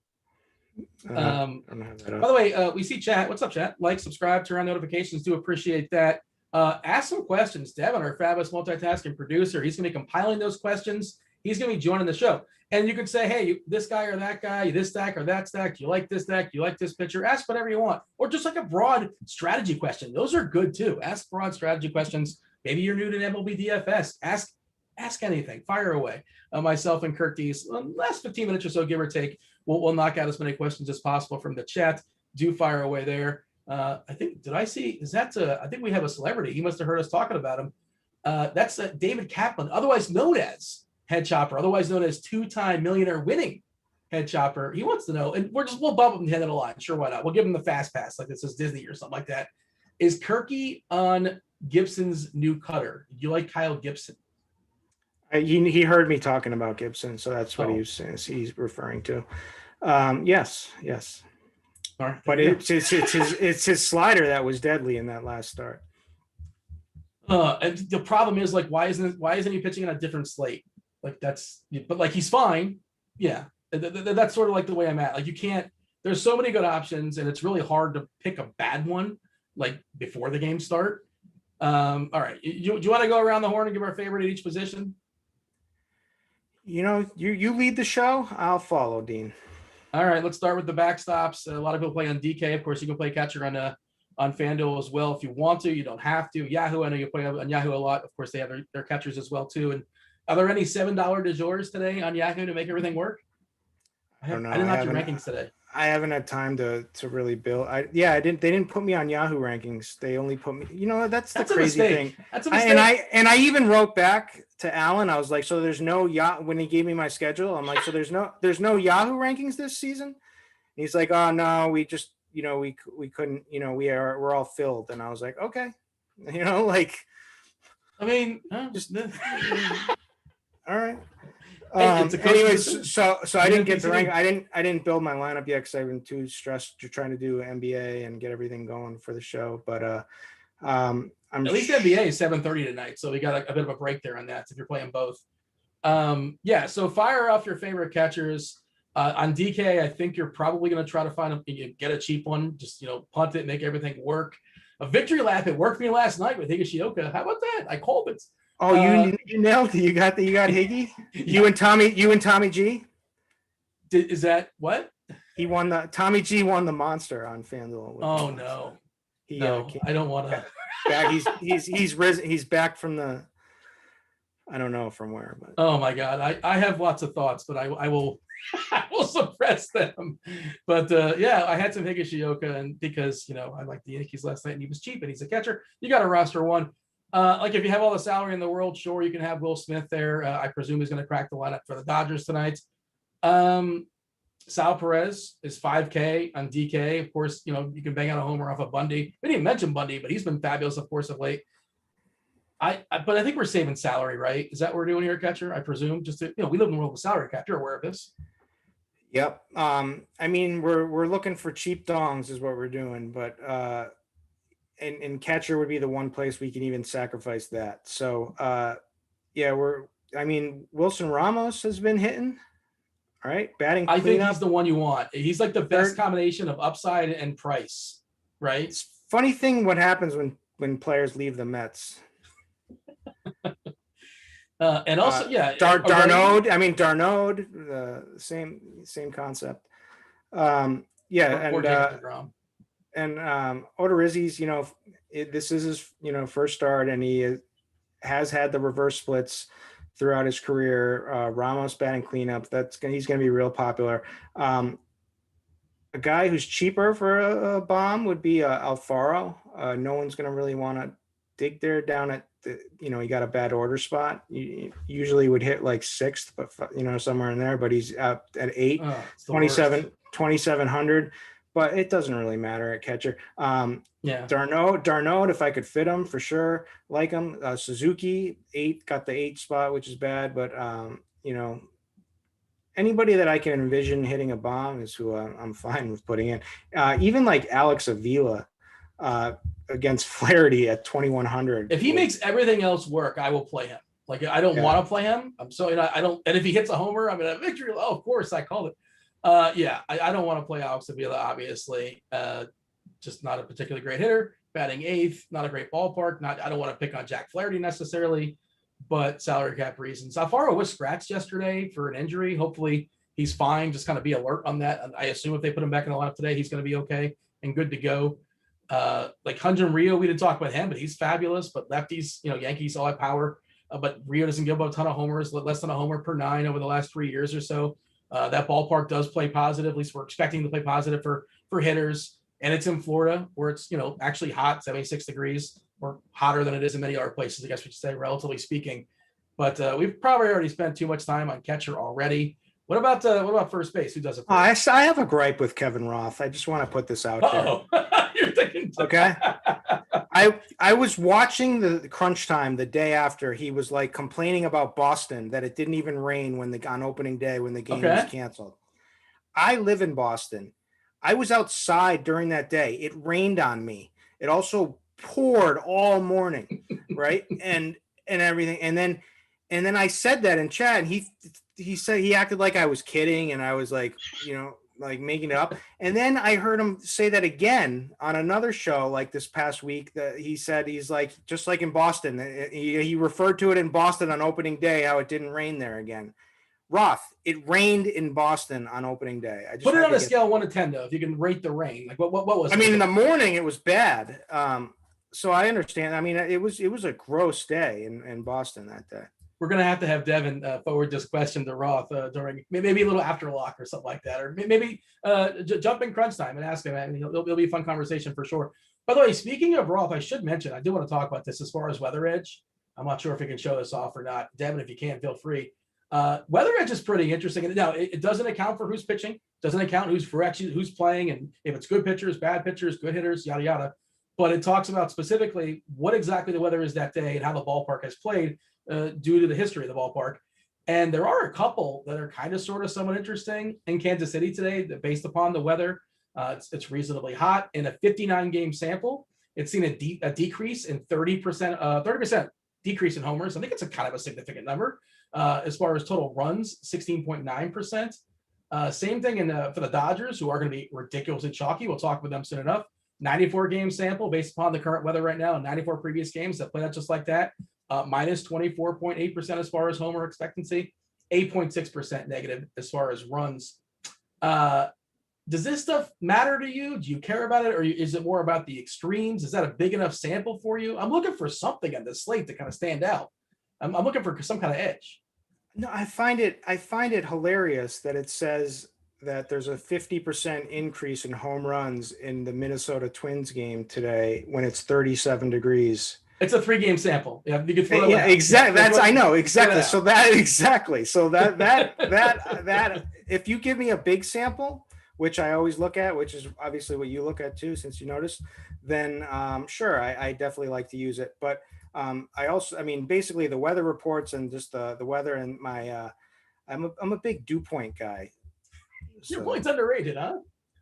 By the way, we see chat. What's up, chat? Like, subscribe, turn on notifications. Do appreciate that. Ask some questions. Devin, our fabulous multitasking producer, he's going to be compiling those questions. He's going to be joining the show. And you can say, hey, this guy or that guy, this stack or that stack, do you like this deck? Do you like this pitcher? Ask whatever you want. Or just like a broad strategy question. Those are good too. Ask broad strategy questions. Maybe you're new to Mlb Dfs. Ask anything. Fire away. Myself and Kirk Dees, last 15 minutes or so, give or take, we'll knock out as many questions as possible from the chat. Do fire away there. I think, I think we have a celebrity. He must have heard us talking about him. That's David Kaplan, otherwise known as Head Chopper, otherwise known as two-time millionaire winning Head Chopper. He wants to know, and we'll bump him to the end of the line. Sure, why not? We'll give him the fast pass, like this is Disney or something like that. Is Kirky on Gibson's new cutter? Do you like Kyle Gibson? He heard me talking about Gibson, so that's what he's referring to. Yes. All right, but it's his slider that was deadly in that last start. And the problem is, like, why isn't he pitching on a different slate? Like but like he's fine. Yeah, that's sort of like the way I'm at. Like you can't. There's so many good options, and it's really hard to pick a bad one like before the game start. All right, do you want to go around the horn and give our favorite at each position? You lead the show. I'll follow, Dean. All right, let's start with the backstops. A lot of people play on DK. Of course, you can play catcher on FanDuel as well if you want to. You don't have to. Yahoo, I know you play on Yahoo a lot. Of course, they have their catchers as well too. And are there any $7 de jours today on Yahoo to make everything work? I didn't have your rankings today. I haven't had time to really build. They didn't put me on Yahoo rankings. They only put me. That's the crazy thing. That's a mistake. And I even wrote back to Alan. I was like, so there's no when he gave me my schedule. I'm like, so there's no Yahoo rankings this season. And he's like, oh no, we just we couldn't. We're all filled. And I was like, okay, I mean, all right. Anyways, so I didn't get the rank. I didn't build my lineup yet because I've been too stressed to trying to do NBA and get everything going for the show. But at least NBA is 7:30 tonight, so we got a bit of a break there on that. If you're playing both, So fire off your favorite catchers. On DK, I think you're probably going to try to get a cheap one. Just punt it, make everything work. A victory lap. It worked for me last night with Higashioka. How about that? I called it. Oh, you nailed it. You got Higgy. You and Tommy G. Is that what? He won Tommy G won the monster on FanDuel. Oh no, I don't want to. He's risen. He's back from the. I don't know from where, but. Oh my God, I have lots of thoughts, but I will suppress them. But I had some Higashioka, and because I liked the Yankees last night, and he was cheap, and he's a catcher. You got to roster one. Like if you have all the salary in the world, sure, you can have Will Smith there. I presume he's going to crack the lineup for the Dodgers tonight. Sal Perez is 5K on DK. Of course, you can bang out a homer off of Bundy. We didn't mention Bundy, but he's been fabulous, of course, of late. But I think we're saving salary, right? Is that what we're doing here, catcher? I presume just to, we live in the world of salary cap. You're aware of this. Yep. I mean, we're looking for cheap dongs is what we're doing, but and catcher would be the one place we can even sacrifice that. So Wilson Ramos has been hitting. All right, batting. I think he's the one you want. He's like the best combination of upside and price, right? It's funny thing what happens when players leave the Mets. And also, Darnode. I mean, Darnode, same concept. And Odorizzi's, this is his, first start, and he has had the reverse splits throughout his career. Ramos batting cleanup. He's going to be real popular. A guy who's cheaper for a bomb would be Alfaro. No one's going to really want to dig there down at he got a bad order spot. He usually would hit like 6th, but somewhere in there, but he's out at 8, 2,700, but it doesn't really matter at catcher. Darnode, if I could fit him for sure, like him. Suzuki 8 got the 8 spot, which is bad, but anybody that I can envision hitting a bomb is who I'm fine with putting in. Even like Alex Avila against Flaherty at 2,100. If he makes everything else work, I will play him. Like I don't want to play him. I don't. And if he hits a homer, I'm gonna victory. Oh, of course, I called it. I don't want to play Alex Avila. Obviously, just not a particularly great hitter. batting 8th, not a great ballpark. I don't want to pick on Jack Flaherty necessarily, but salary cap reasons. Alfaro was scratched yesterday for an injury. Hopefully he's fine. Just kind of be alert on that. I assume if they put him back in the lineup today, he's going to be okay and good to go. Like Hyun-Jin Ryu, we didn't talk about him, but he's fabulous. But lefties, Yankees all have power. But Ryu doesn't give up a ton of homers, less than a homer per 9 over the last 3 years or so. That ballpark does play positive. At least we're expecting to play positive for hitters. And it's in Florida where it's, actually hot, 76 degrees, or hotter than it is in many other places, I guess we should say, relatively speaking. But we've probably already spent too much time on catcher already. What about first base? Who does it? I have a gripe with Kevin Roth. I just want to put this out there. You're thinking. Okay. I was watching the Crunch Time the day after. He was like complaining about Boston, that it didn't even rain on opening day when the game was canceled. I live in Boston. I was outside during that day. It rained on me. It also poured all morning, right? and everything. And then I said that in chat, and he said, he acted like I was kidding, and I was like, like making it up. And then I heard him say that again on another show, like this past week, that he said, he's like, just like in Boston, he referred to it in Boston on opening day, how it didn't rain there again. Roth, it rained in Boston on opening day. I just put it on a scale of 1 to 10, though, if you can rate the rain. Like what was it? I mean, in the morning it was bad. So I understand. I mean, it was a gross day in Boston that day. We're going to have Devin forward this question to Roth during maybe a little after lock or something like that, or maybe jump in Crunch Time and ask him. I mean, it'll be a fun conversation for sure. By the way, speaking of Roth, I should mention, I do want to talk about this as far as Weather Edge. I'm not sure if you can show this off or not. Devin, if you can, feel free. Weather Edge is pretty interesting. And now it doesn't account for who's pitching, doesn't account who's playing, and if it's good pitchers, bad pitchers, good hitters, yada, yada. But it talks about specifically what exactly the weather is that day and how the ballpark has played due to the history of the ballpark. And there are a couple that are kind of sort of somewhat interesting in Kansas City today that based upon the weather. It's reasonably hot. In a 59-game sample, it's seen a decrease in 30% decrease in homers. I think it's a kind of a significant number. As far as total runs, 16.9%. Same thing for the Dodgers, who are going to be ridiculously chalky. We'll talk with them soon enough. 94-game sample based upon the current weather right now, and 94 previous games that played out just like that. Minus 24.8% as far as homer expectancy, 8.6% negative as far as runs. Does this stuff matter to you? Do you care about it, or is it more about the extremes? Is that a big enough sample for you? I'm looking for something on this slate to kind of stand out. I'm looking for some kind of edge. No, I find it hilarious that it says that there's a 50% increase in home runs in the Minnesota Twins game today when it's 37 degrees. It's a 3-game sample. Yeah, you can throw yeah, exactly. I know exactly. So that if you give me a big sample, which I always look at, which is obviously what you look at too, since you noticed, then sure, I definitely like to use it. But basically the weather reports and just the weather and my, I'm a big dew point guy. Your point's underrated, huh?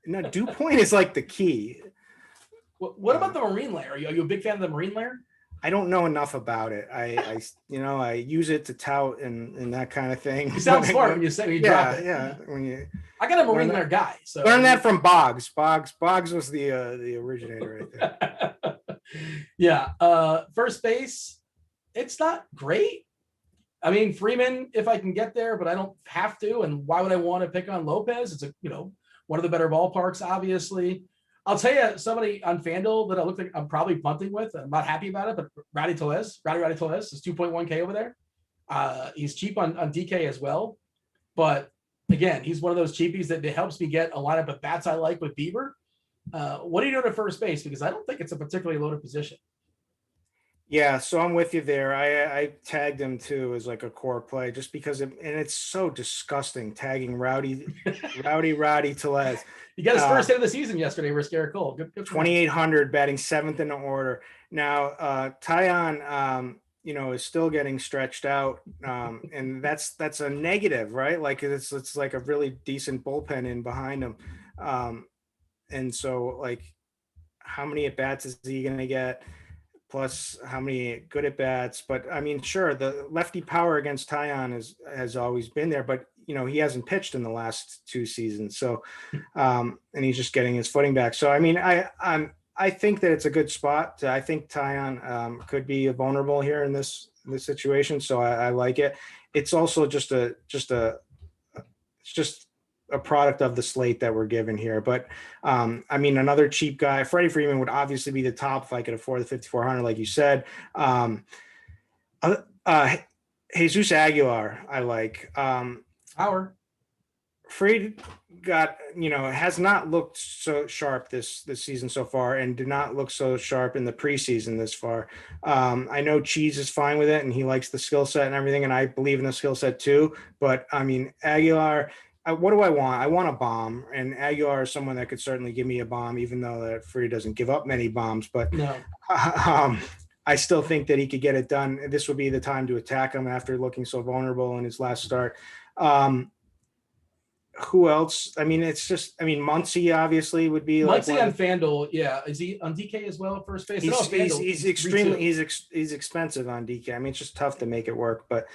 No, dew point is like the key. What about the marine layer? Are you a big fan of the marine layer? I don't know enough about it. I use it to tout and that kind of thing. You sound smart when you drop it. Yeah. I got a marine layer guy. So learn that from Boggs. Boggs was the originator right there. Yeah. First base, it's not great. I mean, Freeman, if I can get there, but I don't have to. And why would I want to pick on Lopez? It's one of the better ballparks, obviously. I'll tell you, somebody on FanDuel that I look like I'm probably bunting with. I'm not happy about it, but Rowdy Tellez is 2.1K over there. He's cheap on DK as well. But again, he's one of those cheapies that helps me get a lineup of bats I like with Bieber. What are you doing at first base? Because I don't think it's a particularly loaded position. Yeah, so I'm with you there. I tagged him too as like a core play just because it's so disgusting tagging Rowdy Tellez. He got his first hit of the season yesterday versus Garrett Cole. Good 2,800, batting 7th in the order. Now, Taillon, is still getting stretched out, and that's a negative, right? Like it's like a really decent bullpen in behind him, and so like, how many at bats is he going to get? Plus how many good at bats, but I mean, sure, the lefty power against Taillon has always been there, but he hasn't pitched in the last 2 seasons, so and he's just getting his footing back. So I mean, I think that it's a good spot. I think Tyon could be vulnerable here in this situation, so I like it. It's also just a product of the slate that we're given here. But I mean, another cheap guy, Freddie Freeman would obviously be the top if I could afford the 5,400, like you said. Jesus Aguilar, I like. Freed got, has not looked so sharp this season so far, and did not look so sharp in the preseason this far. I know Cheese is fine with it, and he likes the skill set and everything, and I believe in the skill set too. But I mean, Aguilar, what do I want? I want a bomb, and Aguilar is someone that could certainly give me a bomb, even though that Freed doesn't give up many bombs. But no. I still think that he could get it done. This would be the time to attack him after looking so vulnerable in his last start. Who else? I mean, Muncy obviously would be Muncy on FanDuel. Yeah. Is he on DK as well at first base? He's extremely, he's expensive on DK. I mean, it's just tough to make it work, but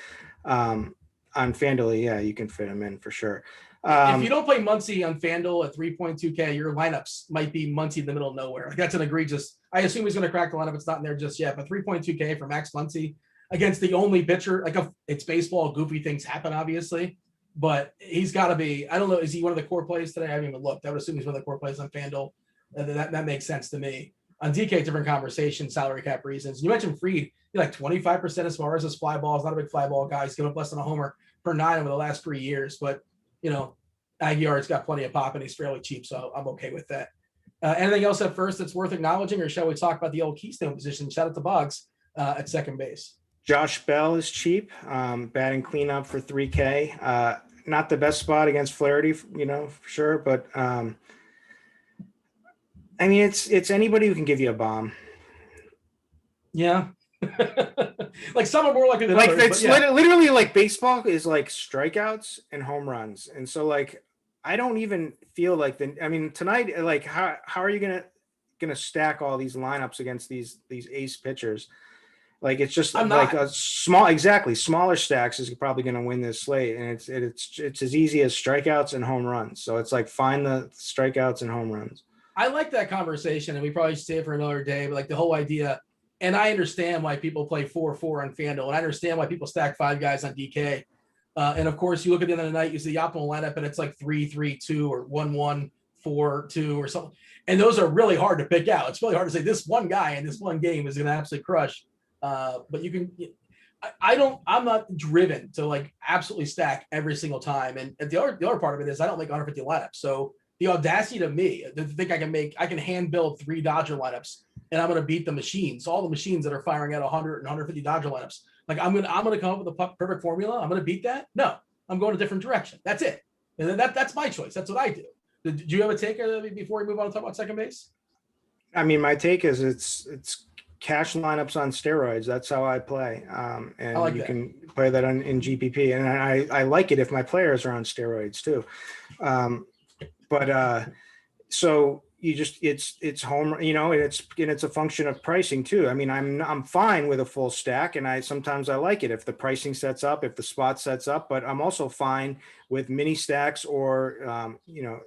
on FanDuel, yeah, you can fit him in for sure. If you don't play Muncy on FanDuel at 3.2K, your lineups might be Muncy in the middle of nowhere. That's an egregious. I assume he's going to crack the lineup. It's not in there just yet, but 3.2K for Max Muncy against the only pitcher. It's baseball. Goofy things happen, obviously, but he's got to be. I don't know. Is he one of the core plays today? I haven't even looked. I would assume he's one of the core plays on FanDuel. That makes sense to me. On DK, different conversation, salary cap reasons. You mentioned Freed. He's like 25% as far as his fly balls. Not a big fly ball guy. He's given up less than a homer per 9 over the last 3 years, but Aguilar's got plenty of pop and he's fairly cheap, so I'm okay with that. Anything else at first that's worth acknowledging, or shall we talk about the old Keystone position? Shout out to Boggs at second base. Josh Bell is cheap, batting cleanup for 3K. Not the best spot against Flaherty, for sure, but I mean, it's anybody who can give you a bomb. Yeah. Like some are more likely than like others, it's literally like baseball is like strikeouts and home runs, and so like I don't even feel like tonight, like how are you gonna stack all these lineups against these ace pitchers? Like it's just like a smaller stacks is probably going to win this slate, and it's as easy as strikeouts and home runs. So it's like find the strikeouts and home runs. I like that conversation, and we probably should stay it for another day. But like the whole idea, and I understand why people play 4-4 on FanDuel, and I understand why people stack 5 guys on DK. And of course, you look at the end of the night, you see the optimal lineup, and it's like 3-3-2 or 1-1-4-2 or something. And those are really hard to pick out. It's really hard to say this one guy in this one game is going to absolutely crush. But you can, I'm not driven to like absolutely stack every single time. And the other part of it is I don't make 150 lineups. So the audacity to me to think I can hand build 3 Dodger lineups and I'm going to beat the machines, all the machines that are firing at 100 and 150 Dodger lineups. Like I'm going to come up with a perfect formula. I'm going to beat that. No, I'm going a different direction. That's it. And that's my choice. That's what I do. Did you have a take before we move on to talk about second base? I mean, my take is it's cash lineups on steroids. That's how I play. And like you can play that in GPP. And I like it if my players are on steroids too. So you just, it's home, and it's a function of pricing too. I mean, I'm fine with a full stack, and sometimes I like it if the pricing sets up, if the spot sets up, but I'm also fine with mini stacks or,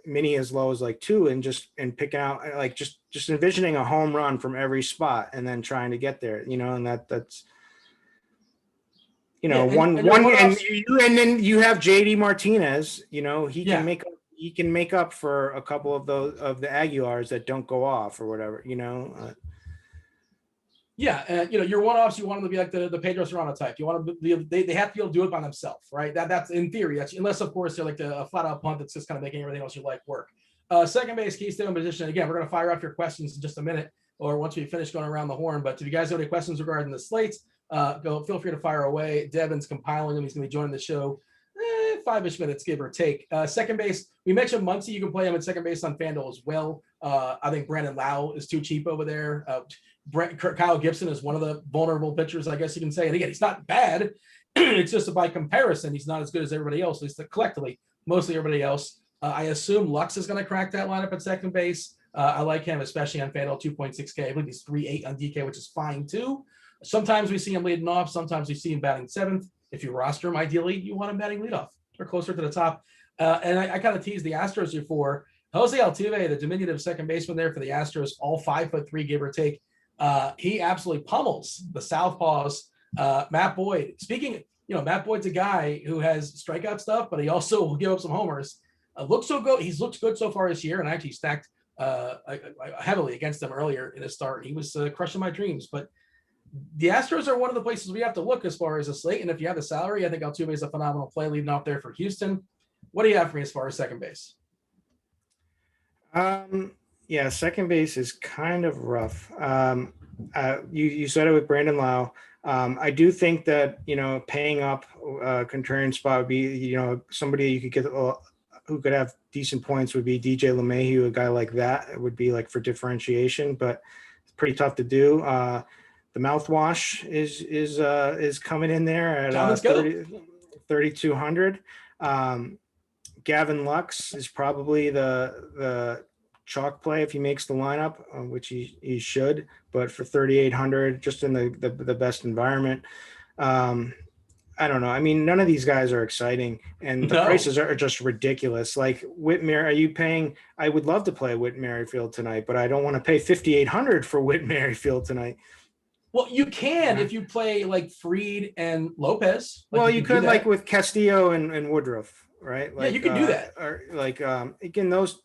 mini as low as like 2 and picking out like just envisioning a home run from every spot and then trying to get there, and that's, and then you have JD Martinez, he can make up for a couple of the Aguilars that don't go off or whatever, your one-offs, you want them to be like the Pedro Serrano type. You want them to be, they have to be able to do it by themselves, right? That's in theory. That's unless of course they're like a flat-out punt that's just kind of making everything else you like work. Second base, Keystone position. Again, we're going to fire off your questions in just a minute, or once we finish going around the horn. But if you guys have any questions regarding the slates, feel free to fire away. Devin's compiling them. He's going to be joining the show 5-ish minutes, give or take. Second base, we mentioned Muncy. You can play him at second base on FanDuel as well. I think Brandon Lau is too cheap over there. Kyle Gibson is one of the vulnerable pitchers, I guess you can say. And again, he's not bad. It's just by comparison, he's not as good as everybody else, at least collectively, mostly everybody else. I assume Lux is going to crack that lineup at second base. I like him, especially on FanDuel, 2.6K. I believe he's 3.8 on DK, which is fine too. Sometimes we see him leading off. Sometimes we see him batting 7th. If you roster him, ideally, you want him batting leadoff or closer to the top. And I kind of teased the Astros before. Jose Altuve, the diminutive second baseman there for the Astros, all 5'3", give or take. He absolutely pummels the Southpaws. Matt Boyd. Speaking, Matt Boyd's a guy who has strikeout stuff, but he also will give up some homers. Looks so good. He's looked good so far this year, and I actually stacked heavily against him earlier in the start. He was crushing my dreams, but the Astros are one of the places we have to look as far as a slate. And if you have the salary, I think Altuve is a phenomenal play leading off there for Houston. What do you have for me as far as second base? Yeah, second base is kind of rough. You said it with Brandon Lau. I do think that, paying up a contrarian spot would be, somebody you could get who could have decent points would be DJ LeMahieu, a guy like that. It would be like for differentiation, but it's pretty tough to do. The mouthwash is coming in there at 3,200. Gavin Lux is probably the chalk play if he makes the lineup, which he should, but for 3,800, just in the best environment. I don't know. I mean, none of these guys are exciting, and the prices are just ridiculous. Like Whit Merrifield, I would love to play Whit Merrifield tonight, but I don't want to pay 5,800 for Whit Merrifield tonight. Well, you can if you play like Fried and Lopez. Well, you could like with Castillo and Woodruff, right? Like, yeah, you can do that. Or like again, those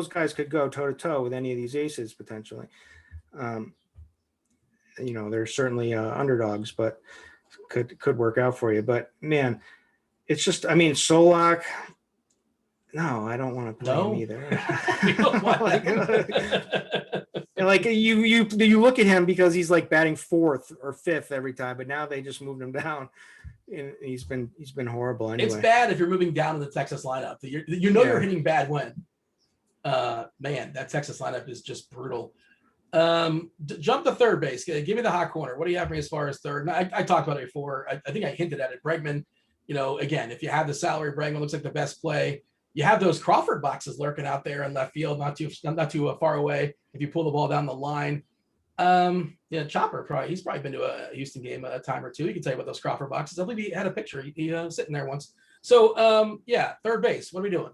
guys could go toe to toe with any of these aces potentially. They're certainly underdogs, but could work out for you. But man, it's just, Solak. No, I don't want to play him either. Like you look at him because he's like batting fourth or fifth every time, but now they just moved him down, and he's been horrible anyway. It's bad if you're moving down in the Texas lineup. You're hitting bad when. Man, that Texas lineup is just brutal. Jump to third base. Give me the hot corner. What do you have for me as far as third? And I talked about it before. I think I hinted at it. Bregman. Again, if you have the salary, Bregman looks like the best play. You have those Crawford boxes lurking out there in left field, not too far away. If you pull the ball down the line, Chopper he's probably been to a Houston game a time or two. He can tell you about those Crawford boxes. I believe he had a picture. He sitting there once. So third base. What are we doing?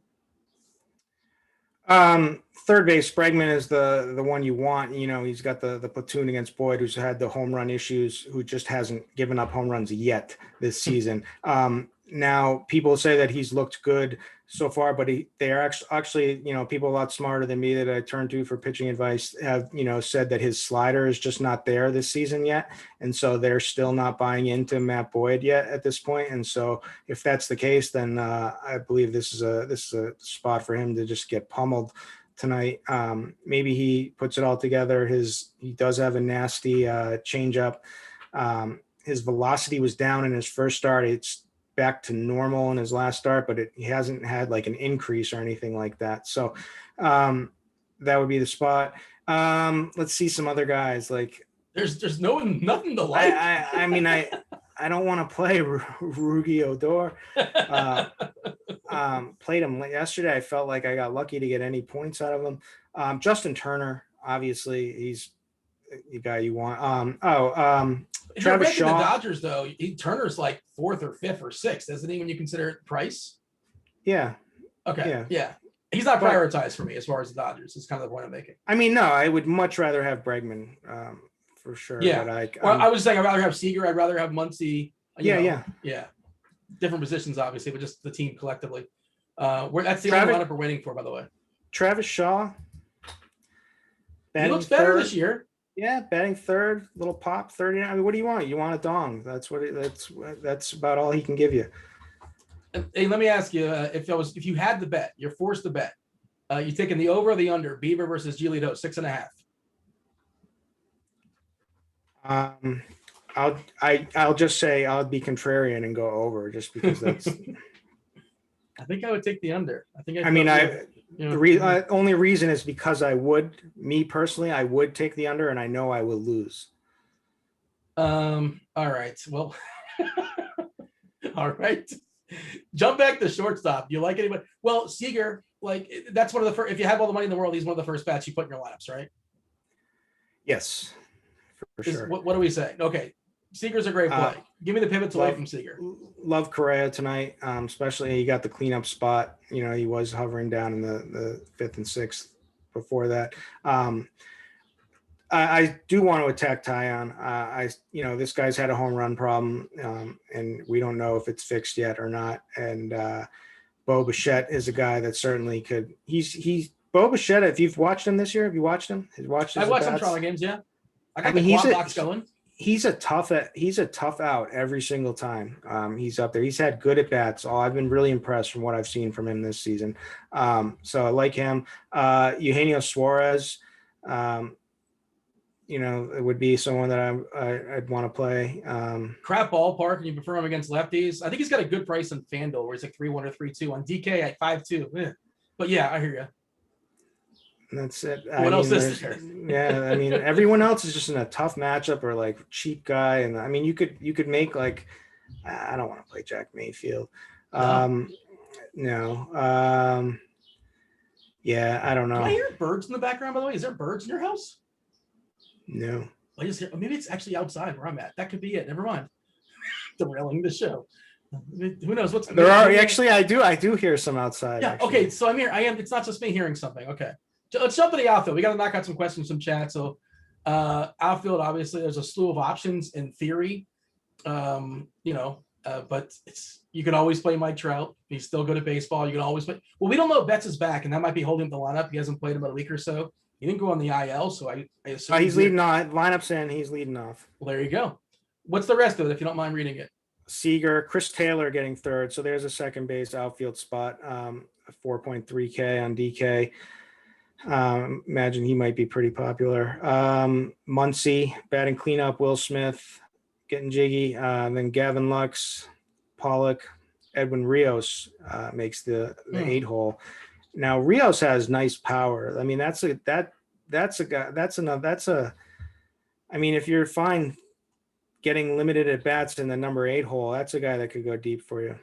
Third base, Bregman is the one you want. He's got the platoon against Boyd, who's had the home run issues, who just hasn't given up home runs yet this season. Now people say that he's looked good so far, but they are actually, people a lot smarter than me that I turn to for pitching advice have, said that his slider is just not there this season yet. And so they're still not buying into Matt Boyd yet at this point. And so if that's the case, then I believe this is a spot for him to just get pummeled tonight. Maybe he puts it all together. He does have a nasty changeup. His velocity was down in his first start. It's back to normal in his last start, but he hasn't had like an increase or anything like that. So that would be the spot. Let's see some other guys. Like there's nothing to like. I don't want to play Rugi Odor. Played him yesterday. I felt like I got lucky to get any points out of him. Justin Turner, obviously he's the guy you want. Travis Shaw. The Dodgers though, Turner's like fourth or fifth or sixth, isn't he? When you consider Price. Yeah. Okay. Yeah. He's not prioritized for me as far as the Dodgers. It's kind of the point I'm making. No, I would much rather have Bregman for sure. Yeah. But I was saying I'd rather have Seager. I'd rather have Muncy. Yeah. Different positions, obviously, but just the team collectively. That's the only lineup we're waiting for, by the way. Travis Shaw. He looks better this year. Yeah, batting third, little pop, 39. What do you want? You want a dong? That's about all he can give you. Hey, let me ask you: if you had the bet, you're forced to bet. You taking the over or the under? Bieber versus Giolito, 6.5. I'll just say I'll be contrarian and go over just because that's. I think I would take the under. The only reason is because I would take the under, and I know I will lose. All right. Well, all right. Jump back to shortstop. Do you like anybody? Well, Seager, that's one of the first. If you have all the money in the world, he's one of the first bats you put in your lineups, right? Yes, for sure. What are we saying? Okay. Seager's a great play. Give me the pivots away from Seager. Love Correa tonight, especially he got the cleanup spot. You know, he was hovering down in the 5th and 6th before that. I do want to attack Tyon. This guy's had a home run problem, and we don't know if it's fixed yet or not. And Bo Bichette is a guy that certainly could. He's Bo Bichette. If you've watched him this year, have you watched him? I watched some Toronto games. Yeah, I got the quad box going. He's a tough out every single time. He's up there. He's had good at bats. I've been really impressed from what I've seen from him this season. So I like him. Eugenio Suarez, it would be someone that I'd want to play. Crap ballpark, and you prefer him against lefties. I think he's got a good price on FanDuel, where he's like 3-1 or 3-2 on DK at 5-2. But yeah, I hear you. That's it. What else is there? Yeah, I mean, everyone else is just in a tough matchup or like cheap guy, and I mean, you could make like, I don't want to play Jack Mayfield. No. Yeah, I don't know. Do I hear birds in the background? By the way, is there birds in your house? No. I just hear. Maybe it's actually outside where I'm at. That could be it. Never mind. Derailing the show. Who knows what's there are actually I do hear some outside. Yeah. Actually. Okay. So I'm here. It's not just me hearing something. Okay. Let's jump to the outfield. We got to knock out some questions from chat. So outfield, obviously, there's a slew of options in theory. But you can always play Mike Trout. He's still good at baseball. You can always play. Well, we don't know if Betts is back, and that might be holding up the lineup. He hasn't played in about a week or so. He didn't go on the IL, so I assume he's leading off. Lineup's in. He's leading off. Well, there you go. What's the rest of it, if you don't mind reading it? Seager, Chris Taylor getting third. So there's a second base outfield spot, 4.3K on DK. Imagine he might be pretty popular. Muncy batting cleanup, Will Smith getting jiggy. Then Gavin Lux, Pollock, Edwin Rios makes the 8-hole. Now Rios has nice power. I mean, if you're fine getting limited at bats in the number 8-hole, that's a guy that could go deep for you.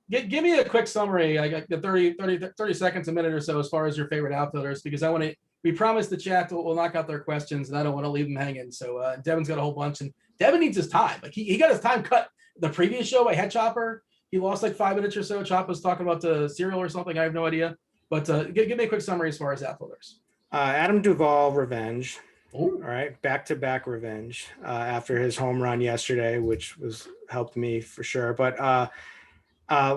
Give me a quick summary. I got 30 seconds, a minute or so, as far as your favorite outfielders, because we promised the chat we'll knock out their questions, and I don't want to leave them hanging. So Devin's got a whole bunch, and Devin needs his time. Like he got his time cut the previous show by Head Chopper. He lost like 5 minutes or so. Chop was talking about the cereal or something. I have no idea. But give me a quick summary as far as outfielders. Adam Duvall, revenge. Ooh. All right, back-to-back revenge after his home run yesterday, which helped me for sure. But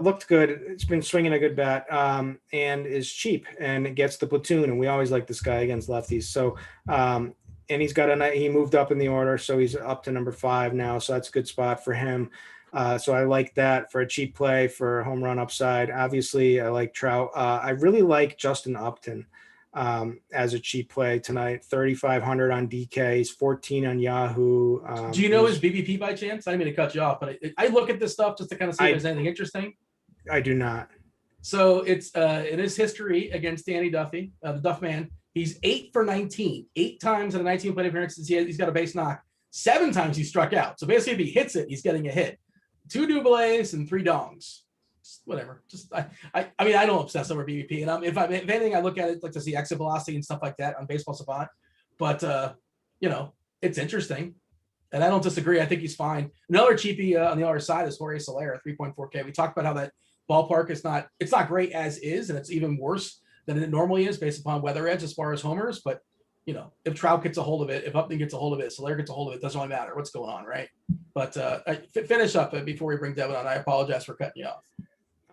looked good. It's been swinging a good bat, and is cheap, and it gets the platoon. And we always like this guy against lefties. So, and he moved up in the order, so he's up to number 5 now. So that's a good spot for him. So I like that for a cheap play for home run upside. Obviously, I like Trout. I really like Justin Upton as a cheap play tonight. 3,500 on DK. He's 14 on Yahoo. Do you know his BBP by chance? I didn't mean to cut you off, but I look at this stuff just to kind of see if there's anything interesting. I do not. So it's in his history against Danny Duffy, the Duff Man. He's 8 for 19. 8 times in a 19 plate appearances, he's got a base knock. 7 times he struck out. So basically, if he hits it, he's getting a hit. 2 doubles and 3 dongs. Whatever. Just I don't obsess over BBP, and if anything, I look at it like to see exit velocity and stuff like that on Baseball Savant. But it's interesting, and I don't disagree. I think he's fine. Another cheapie on the other side is Jorge Soler, 3.4K. We talked about how that ballpark is not great as is, and it's even worse than it normally is based upon weather edge as far as homers. But if Trout gets a hold of it, if Upton gets a hold of it, Soler gets a hold of it, doesn't really matter what's going on, right? But finish up before we bring Devin on. I apologize for cutting you off.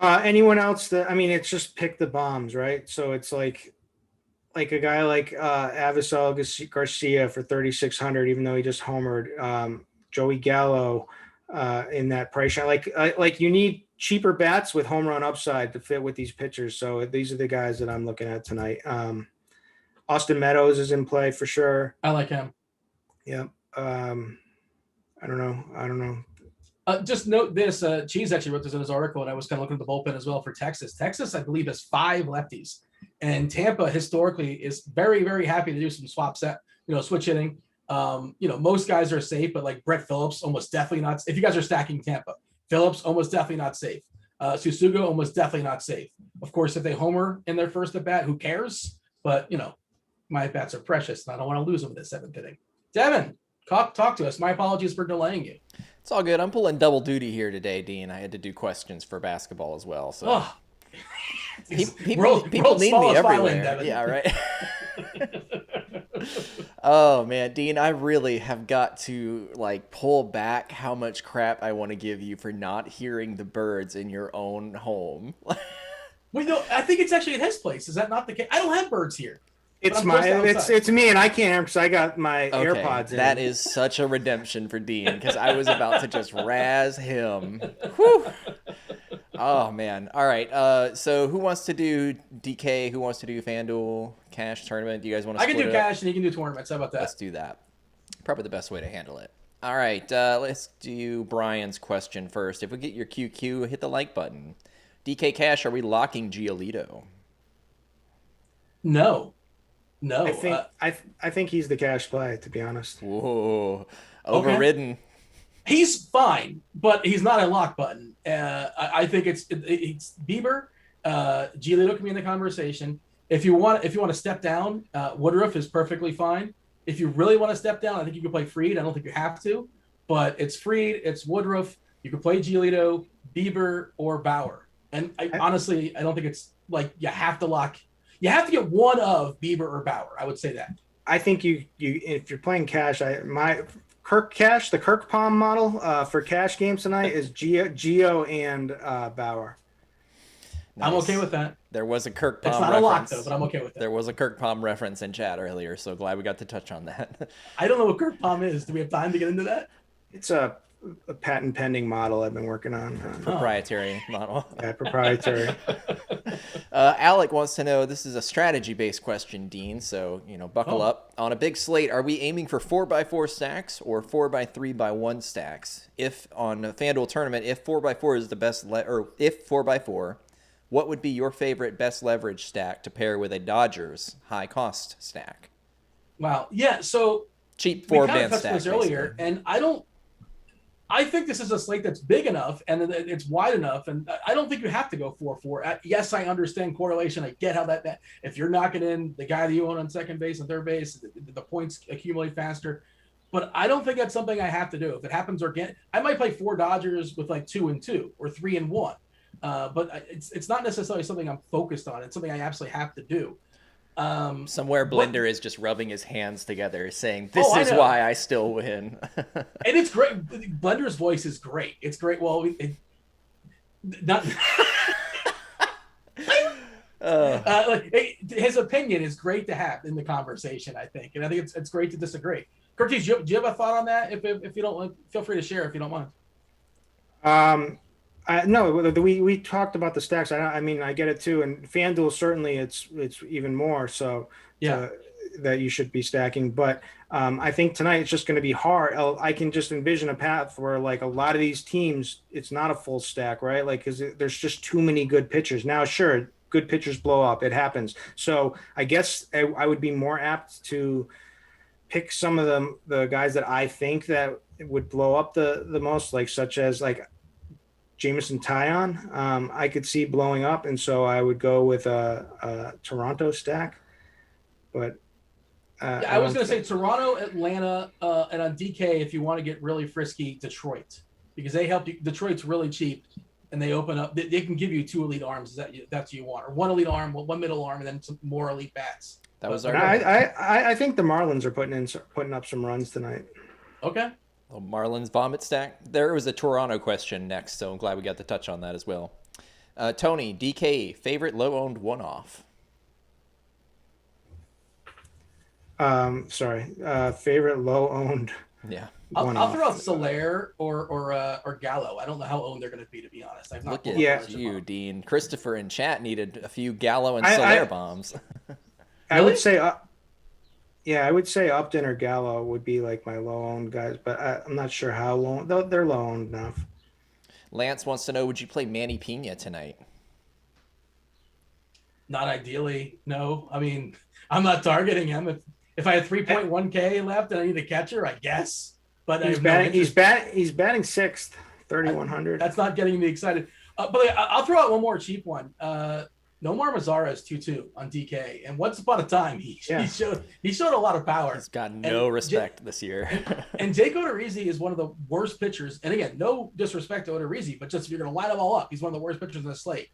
Anyone else it's just pick the bombs, right? So it's like a guy like Avisal Garcia for 3,600, even though he just homered. Joey Gallo in that price. Like you need cheaper bats with home run upside to fit with these pitchers. So these are the guys that I'm looking at tonight. Austin Meadows is in play for sure. I like him. Yeah. I don't know. Just note this. Cheese actually wrote this in his article, and I was kind of looking at the bullpen as well for Texas. Texas, I believe, has 5 lefties, and Tampa historically is very, very happy to do some swap set, switch hitting. Most guys are safe, but like Brett Phillips, almost definitely not. If you guys are stacking Tampa, Phillips almost definitely not safe. Susugo almost definitely not safe. Of course, if they homer in their first at bat, who cares? But my at bats are precious, and I don't want to lose them in the 7th inning. Devin, Talk to us. My apologies for delaying you. It's all good. I'm pulling double duty here today, Dean. I had to do questions for basketball as well. So people need me everywhere. Yeah, right. Oh man, Dean, I really have got to like pull back how much crap I want to give you for not hearing the birds in your own home. Well, no, I think it's actually at his place. Is that not the case? I don't have birds here. It's me, and I can't hear because I got my AirPods in. That is such a redemption for Dean because I was about to just razz him. Whew. Oh man! All right. So who wants to do DK? Who wants to do FanDuel Cash tournament? Do you guys want to? I can do Cash, and you can do tournaments. How about that? Let's do that. Probably the best way to handle it. All right. Let's do Brian's question first. If we get your QQ, hit the like button. DK Cash, are we locking Giolito? No. I think he's the cash play, to be honest. Whoa, overridden. Okay. He's fine, but he's not a lock button. I think it's Bieber. Giolito can be in the conversation. If you want to step down, Woodruff is perfectly fine. If you really want to step down, I think you can play Freed. I don't think you have to, but it's Freed, it's Woodruff. You can play Giolito, Bieber, or Bauer. And honestly, I don't think it's like you have to lock. You have to get one of Bieber or Bauer. I would say that. I think you if you're playing Cash, the Kirk Palm model for Cash games tonight is Gio and Bauer. Nice. I'm okay with that. There was a Kirk Palm reference. It's not a lock though, but I'm okay with that. There was a Kirk Palm reference in chat earlier, so glad we got to touch on that. I don't know what Kirk Palm is. Do we have time to get into that? It's a patent pending model I've been working on. Proprietary model. Yeah, proprietary. Alec wants to know, this is a strategy-based question, Dean, so, buckle up. On a big slate, are we aiming for 4x4 stacks or 4x3x1 stacks? If on a FanDuel tournament, if 4x4 is the best, or if 4x4, what would be your favorite best leverage stack to pair with a Dodgers high-cost stack? Wow. Yeah, so cheap 4-man stack. This earlier, basically. And I think this is a slate that's big enough and it's wide enough, and I don't think you have to go 4-4. Yes, I understand correlation. I get how that if you're knocking in the guy that you own on second base and third base, the points accumulate faster. But I don't think that's something I have to do. If it happens organic, I might play 4 Dodgers with like 2 and 2 or 3 and 1. But it's not necessarily something I'm focused on. It's something I absolutely have to do. Somewhere Blender is just rubbing his hands together saying, this is why I still win. And it's great. Blender's voice is great. It's great. Well, his opinion is great to have in the conversation, I think. And I think it's great to disagree. Curtis, do you have a thought on that? If you don't, feel free to share if you don't mind. No, we talked about the stacks. I mean, I get it too. And FanDuel, certainly it's even more so that you should be stacking. But I think tonight it's just going to be hard. I can just envision a path where like a lot of these teams, it's not a full stack, right? Like, because there's just too many good pitchers. Now, sure, good pitchers blow up. It happens. So I guess I would be more apt to pick some of the guys that I think that would blow up the most, like such as like Jameson Taillon, I could see blowing up, and so I would go with a Toronto stack. But I was going to say Toronto, Atlanta, and on DK if you want to get really frisky, Detroit, because they help you. Detroit's really cheap, and they open up. They can give you 2 elite arms. That's what you want, or 1 elite arm, 1 middle arm, and then some more elite bats. That was our. I think the Marlins are putting up some runs tonight. Okay. Marlins vomit stack. There was a Toronto question next, so I'm glad we got to touch on that as well. Tony, DK, favorite low-owned one-off? Favorite low-owned. Yeah. I'll throw out Soler or Gallo. I don't know how owned they're going to be honest. I've not. Look at you, Dean. Christopher in chat needed a few Gallo and Soler bombs. I would say. I would say Upton or Gallo would be like my low-owned guys, but I'm not sure how low. They're low-owned enough. Lance wants to know, would you play Manny Pena tonight? Not ideally, no. I mean, I'm not targeting him. If I had 3.1K left and I need a catcher, I guess. But he's batting 6th, 3,100. That's not getting me excited. But I'll throw out one more cheap one. Nomar Mazzara is 2-2 on DK, and once upon a time he showed a lot of power. He's got no respect this year. And Jake Odorizzi is one of the worst pitchers. And again, no disrespect to Odorizzi, but just if you're going to line them all up, he's one of the worst pitchers in the slate.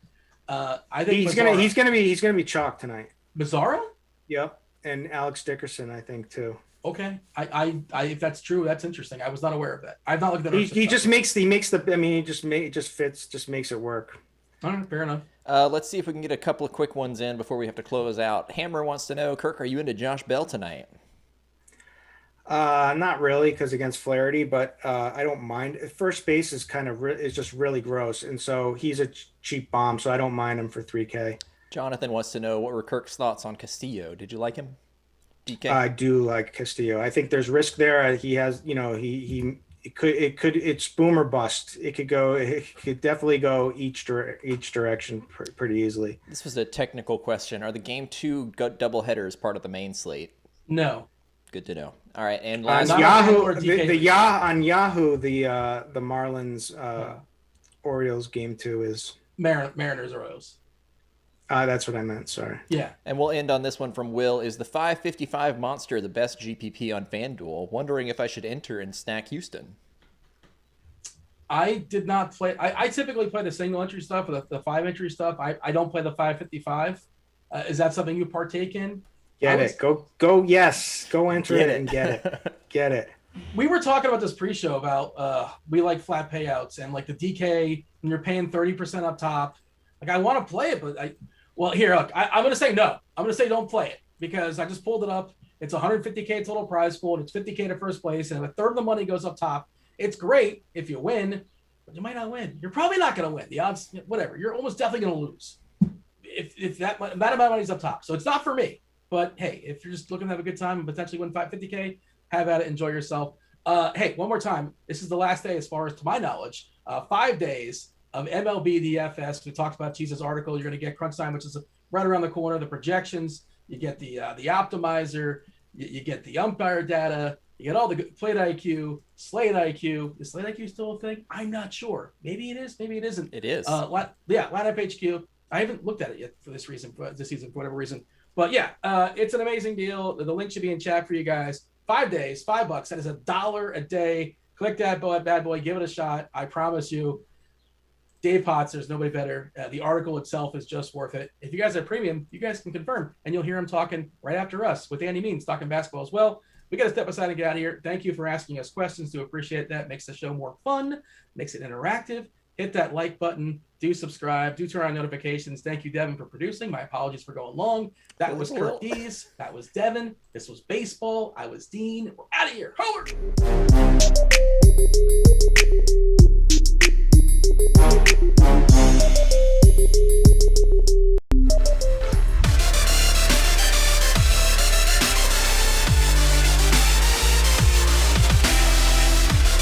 I think he's gonna be chalk tonight. Mazzara? Yep, and Alex Dickerson, I think too. Okay, I if that's true, that's interesting. I was not aware of that. I've not looked at. He just makes it work. All right, fair enough. Let's see if we can get a couple of quick ones in before we have to close out. Hammer wants to know, Kirk, are you into Josh Bell tonight? Not really, because against Flaherty, but I don't mind. First base is is just really gross, and so he's a cheap bomb, so I don't mind him for 3K. Jonathan wants to know, what were Kirk's thoughts on Castillo? Did you like him? DK? I do like Castillo. I think there's risk there. He has, it's boom or bust. It could definitely go each direction pretty easily. This was a technical question. Are the game 2 double headers part of the main slate? No. Good to know. All right, and last on Yahoo, the Marlins Orioles game 2 is Mariners Orioles. That's what I meant. Sorry. Yeah. And we'll end on this one from Will. Is the 555 Monster the best GPP on FanDuel? Wondering if I should enter and stack Houston. I did not play. I typically play the single entry stuff, the 5 entry stuff. I don't play the 555. Is that something you partake in? Get it. Go. Yes. Go enter it and get it. Get it. We were talking about this pre-show about we like flat payouts and like the DK when you're paying 30% up top. Like I want to play it, but here, look, I'm going to say no. I'm going to say don't play it because I just pulled it up. It's 150K total prize pool, and it's 50K to first place, and a third of the money goes up top. It's great if you win, but you might not win. You're probably not going to win. The odds, whatever. You're almost definitely going to lose if that amount of money's up top. So it's not for me. But hey, if you're just looking to have a good time and potentially win 550K, have at it, enjoy yourself. Hey, one more time. This is the last day, as far as to my knowledge, 5 days of MLB Dfs. We talked about Cheese's article. You're going to get Crunch Time, which is right around the corner. The projections. You get the optimizer. You get the umpire data. You get all the good plate IQ, slate IQ. Is slate IQ still a thing? I'm not sure. Maybe it is. Maybe it isn't. It is. Lineup HQ. I haven't looked at it yet for this season, for whatever reason. But yeah, it's an amazing deal. The link should be in chat for you guys. 5 days, $5. That is $1 a day. Click that bad boy. Give it a shot. I promise you. Dave Potts, there's nobody better. The article itself is just worth it. If you guys are premium, you guys can confirm, and you'll hear him talking right after us with Andy Means talking basketball as well. We got to step aside and get out of here. Thank you for asking us questions. Do appreciate that. Makes the show more fun, makes it interactive. Hit that like button. Do subscribe. Do turn on notifications. Thank you, Devin, for producing. My apologies for going long. That was Kurt Dees. That was Devin. This was baseball. I was Dean. We're out of here. Howard.